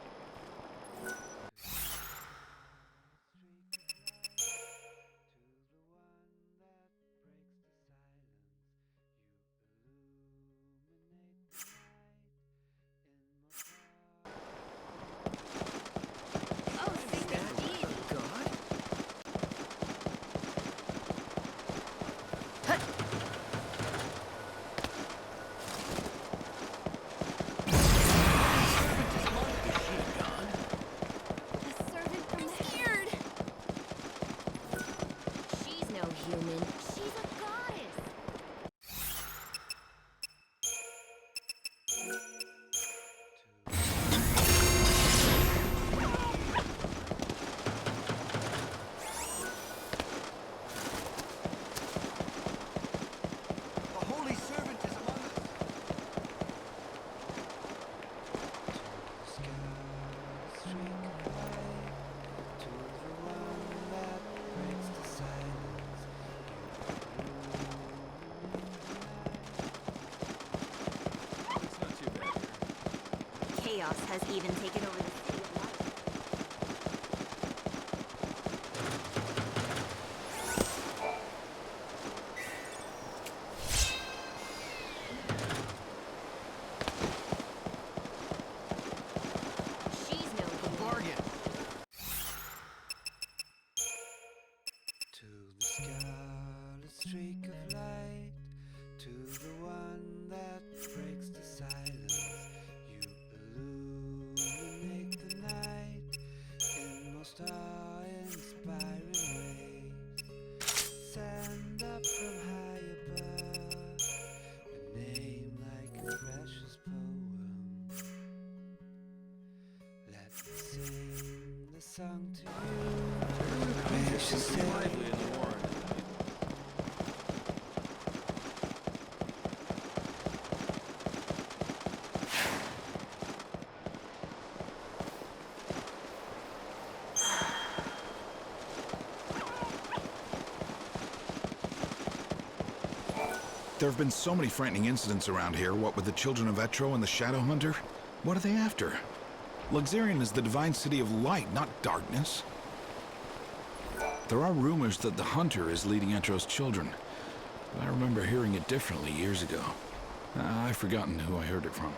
chaos has even taken over the city of light. She's no good. Bargain. To the scarlet streak of light, to the one that breaks the silence, you illuminate the night in most awe-inspiring ways. Send up from high above a name like a precious poem. Let me sing the song to you. Precious lively in the war. There have been so many frightening incidents around here, what with the Children of Etro and the Shadow Hunter. What are they after? Luxarian is the divine city of light, not darkness. There are rumors that the Hunter is leading Etro's children, but I remember hearing it differently years ago. I've forgotten who I heard it from.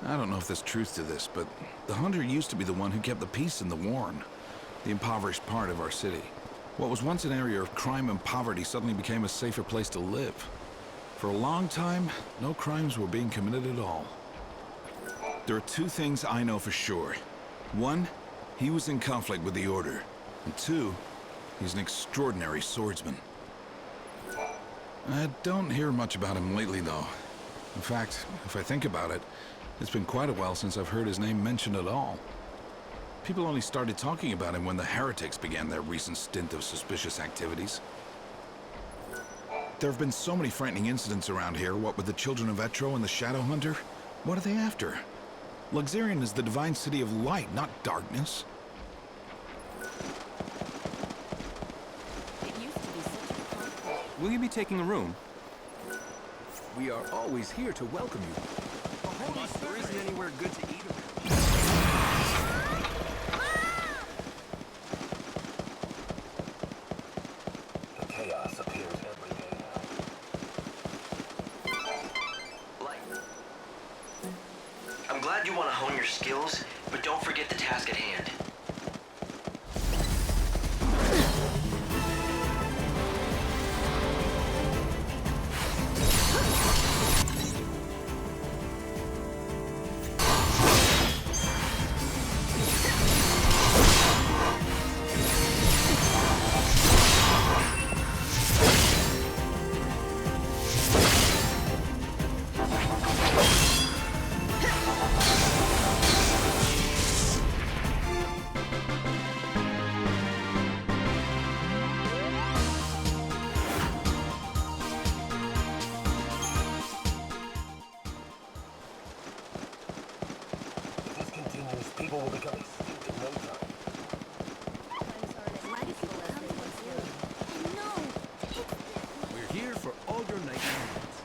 I don't know if there's truth to this, but the Hunter used to be the one who kept the peace in the Warren, the impoverished part of our city. What was once an area of crime and poverty suddenly became a safer place to live. For a long time, no crimes were being committed at all. There are two things I know for sure. One, he was in conflict with the Order. And two, he's an extraordinary swordsman. I don't hear much about him lately, though. In fact, if I think about it, it's been quite a while since I've heard his name mentioned at all. People only started talking about him when the heretics began their recent stint of suspicious activities. There have been so many frightening incidents around here, what with the Children of Etro and the Shadow Hunter. What are they after? Luxarian is the divine city of light, not darkness. Will you be taking a room? We are always here to welcome you. There isn't anywhere good to eat. The chaos appears every day now. Light. I'm glad you want to hone your skills, but don't forget the task at hand. People will become extinct in no time. We're here for all your nightly needs.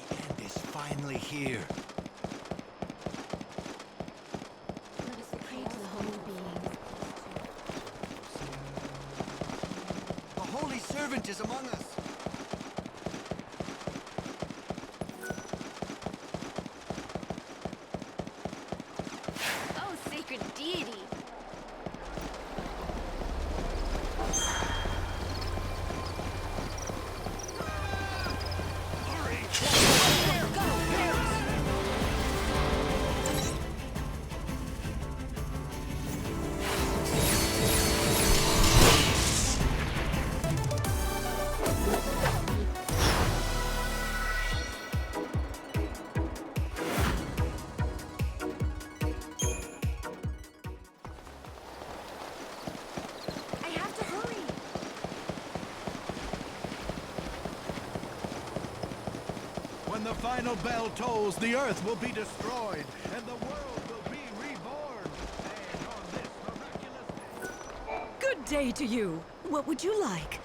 The end is finally here. Let us pray to the holy beings. The Holy Servant is among us. Oh, sacred deity! When the final bell tolls, the Earth will be destroyed, and the world will be reborn. And on this miraculous day... Good day to you. What would you like?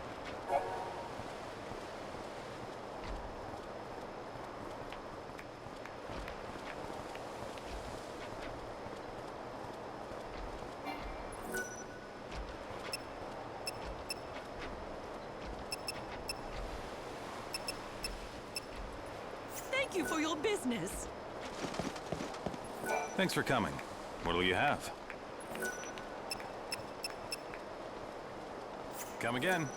Thank you for your business. Thanks for coming. What'll you have? Come again.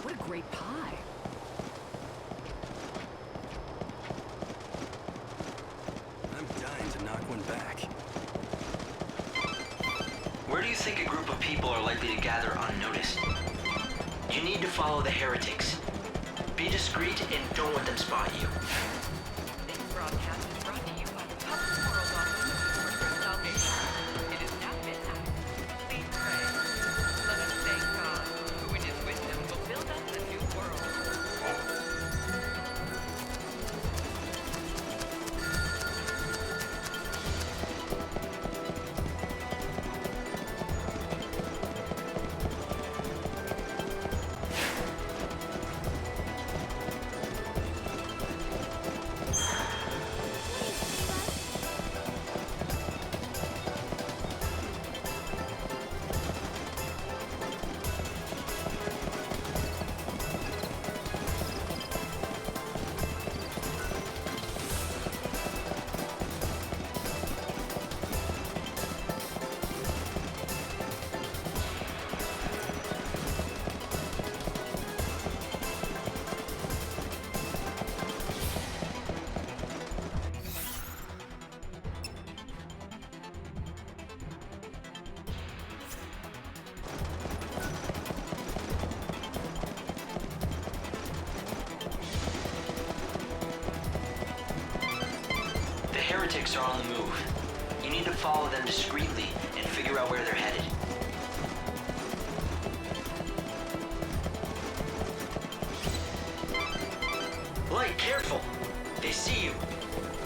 What a great pie. I'm dying to knock one back. Where do you think a group of people are likely to gather unnoticed? You need to follow the heretics. Be discreet and don't let them spot you. This broadcast is brought to you by the Public World Office of Universal Salvation. It is now midnight. Please pray. Let us thank God, who in his wisdom will build us a new world. The heretics are on the move. You need to follow them discreetly and figure out where they're headed. Light, careful! They see you.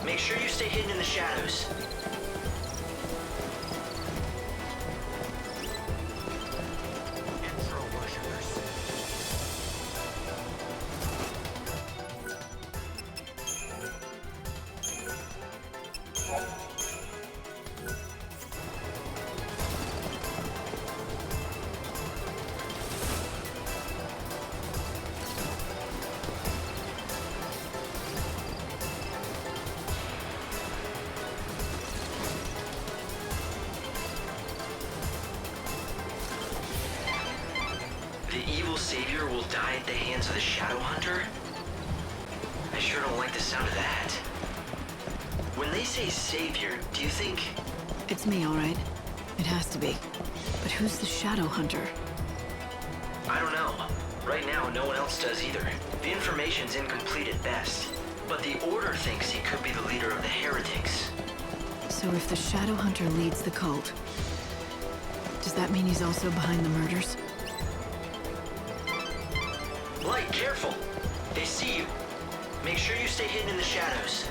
Make sure you stay hidden in the shadows. The evil savior will die at the hands of the Shadow Hunter? I sure don't like the sound of that. When they say savior, do you think... It's me, all right. It has to be. But who's the Shadow Hunter? I don't know. Right now, no one else does either. The information's incomplete at best. But the Order thinks he could be the leader of the heretics. So if the Shadow Hunter leads the cult, does that mean he's also behind the murders? Light, careful! They see you. Make sure you stay hidden in the shadows.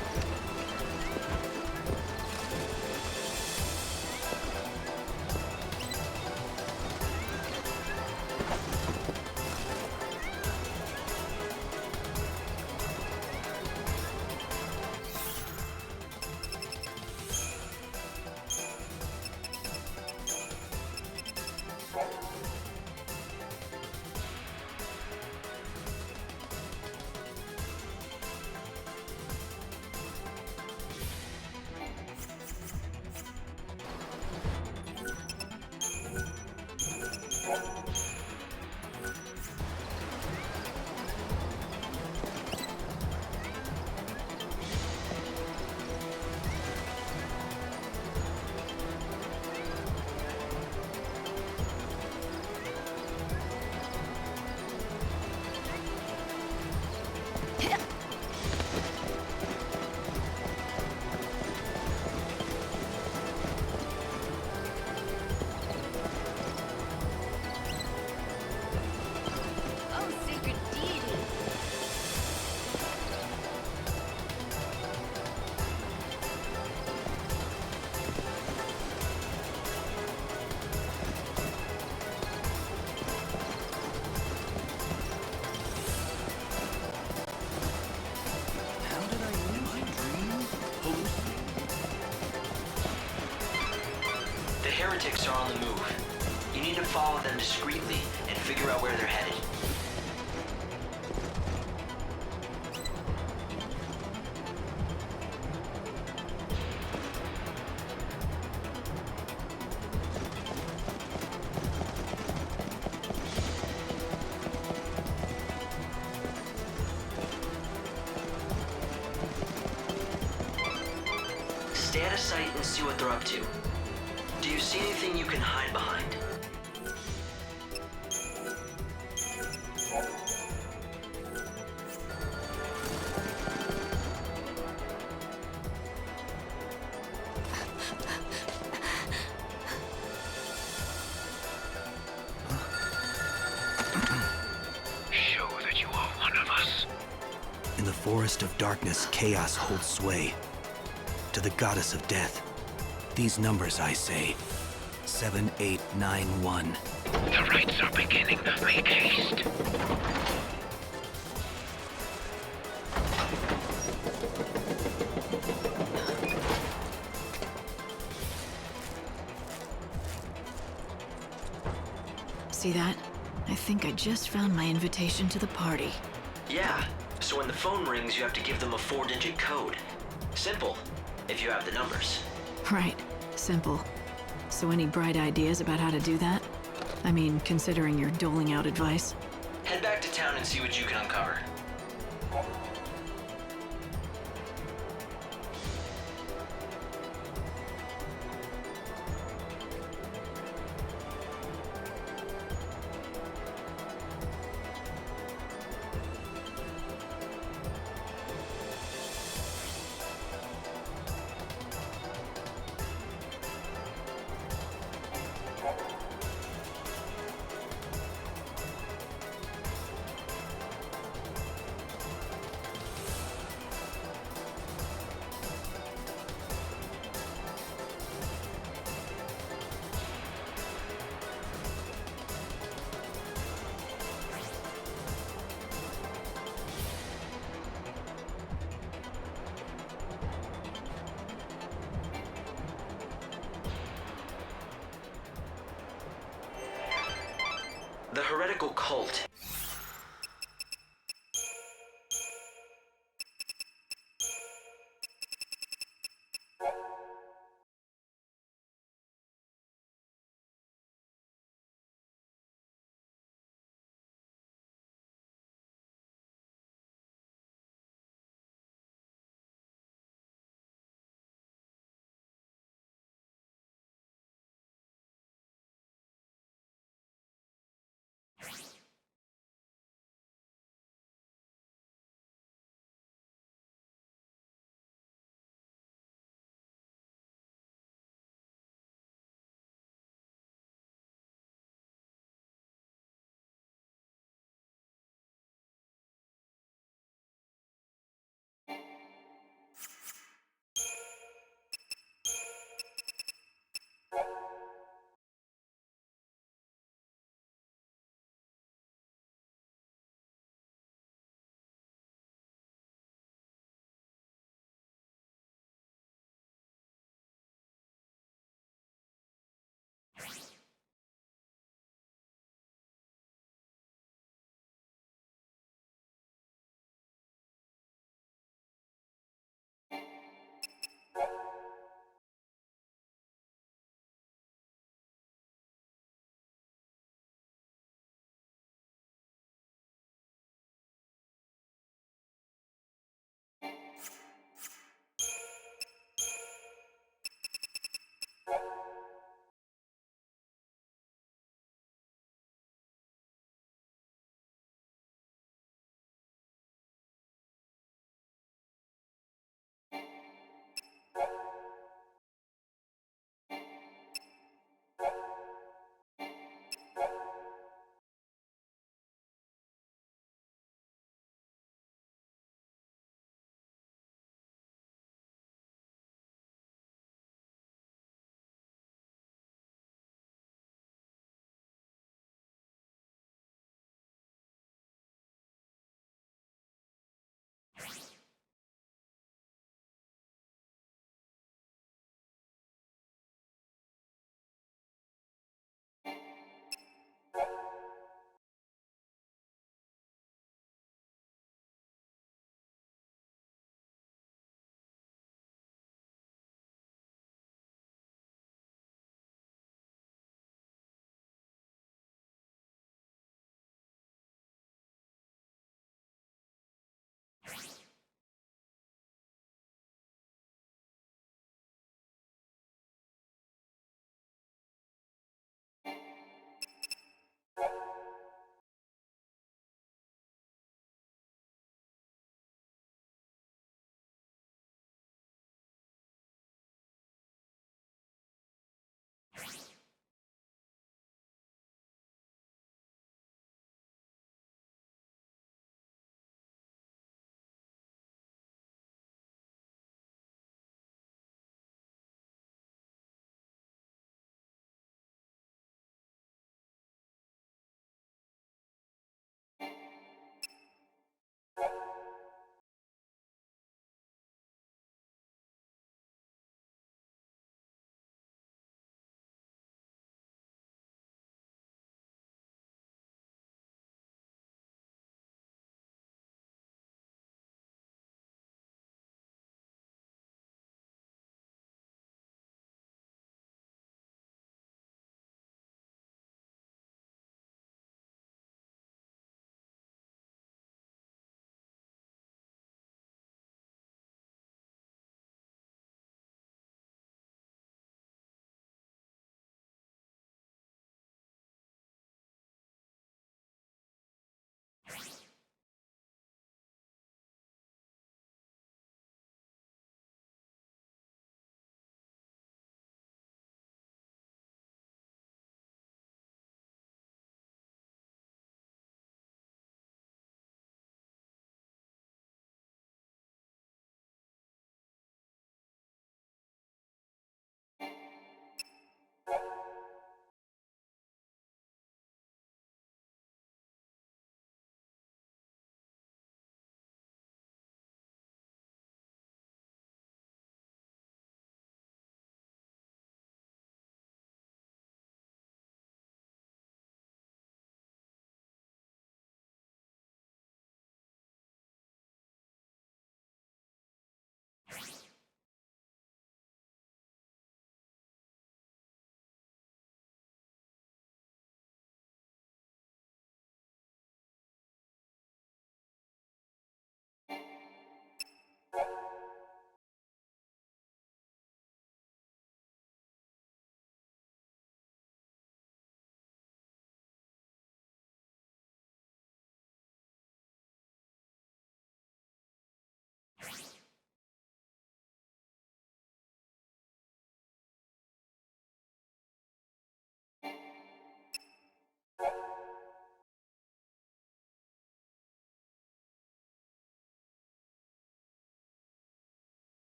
The heretics are on the move. You need to follow them discreetly and figure out where they're headed. Stay out of sight and see what they're up to. Do you see anything you can hide behind? Show that you are one of us. In the forest of darkness, chaos holds sway. To the goddess of death, these numbers I say. 7891. The rites are beginning. Make haste. See that? I think I just found my invitation to the party. Yeah, so when the phone rings, you have to give them a 4-digit code. Simple, if you have the numbers. Right. Simple. So any bright ideas about how to do that? I mean, considering you're doling out advice. Head back to town and see what you can uncover. The heretical cult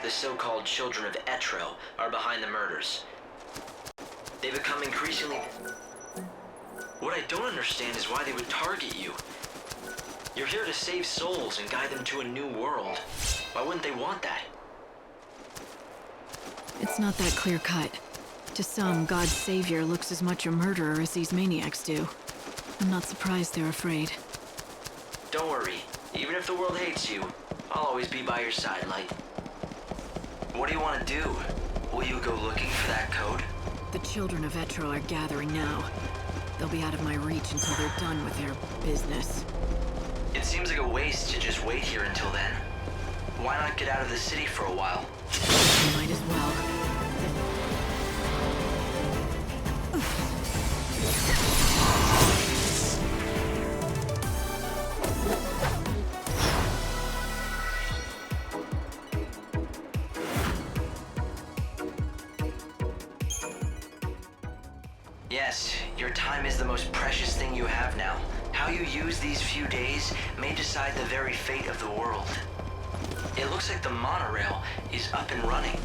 the so-called children of Etro, are behind the murders. They become increasingly... What I don't understand is why they would target you. You're here to save souls and guide them to a new world. Why wouldn't they want that? It's not that clear-cut. To some, God's savior looks as much a murderer as these maniacs do. I'm not surprised they're afraid. Don't worry. Even if the world hates you, I'll always be by your side, Light. What do you want to do? Will you go looking for that code? The children of Etro are gathering now. They'll be out of my reach until they're done with their business. It seems like a waste to just wait here until then. Why not get out of the city for a while? Might as well. Yes, your time is the most precious thing you have now. How you use these few days may decide the very fate of the world. It looks like the monorail is up and running.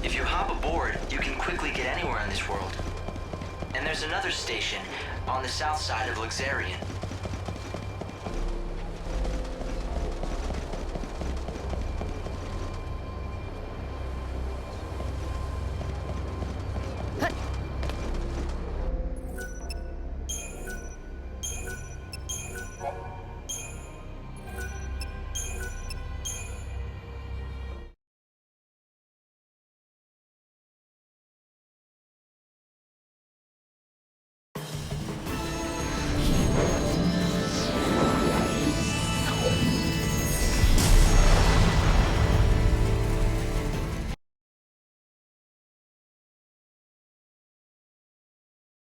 If you hop aboard, you can quickly get anywhere in this world. And there's another station on the south side of Luxarian.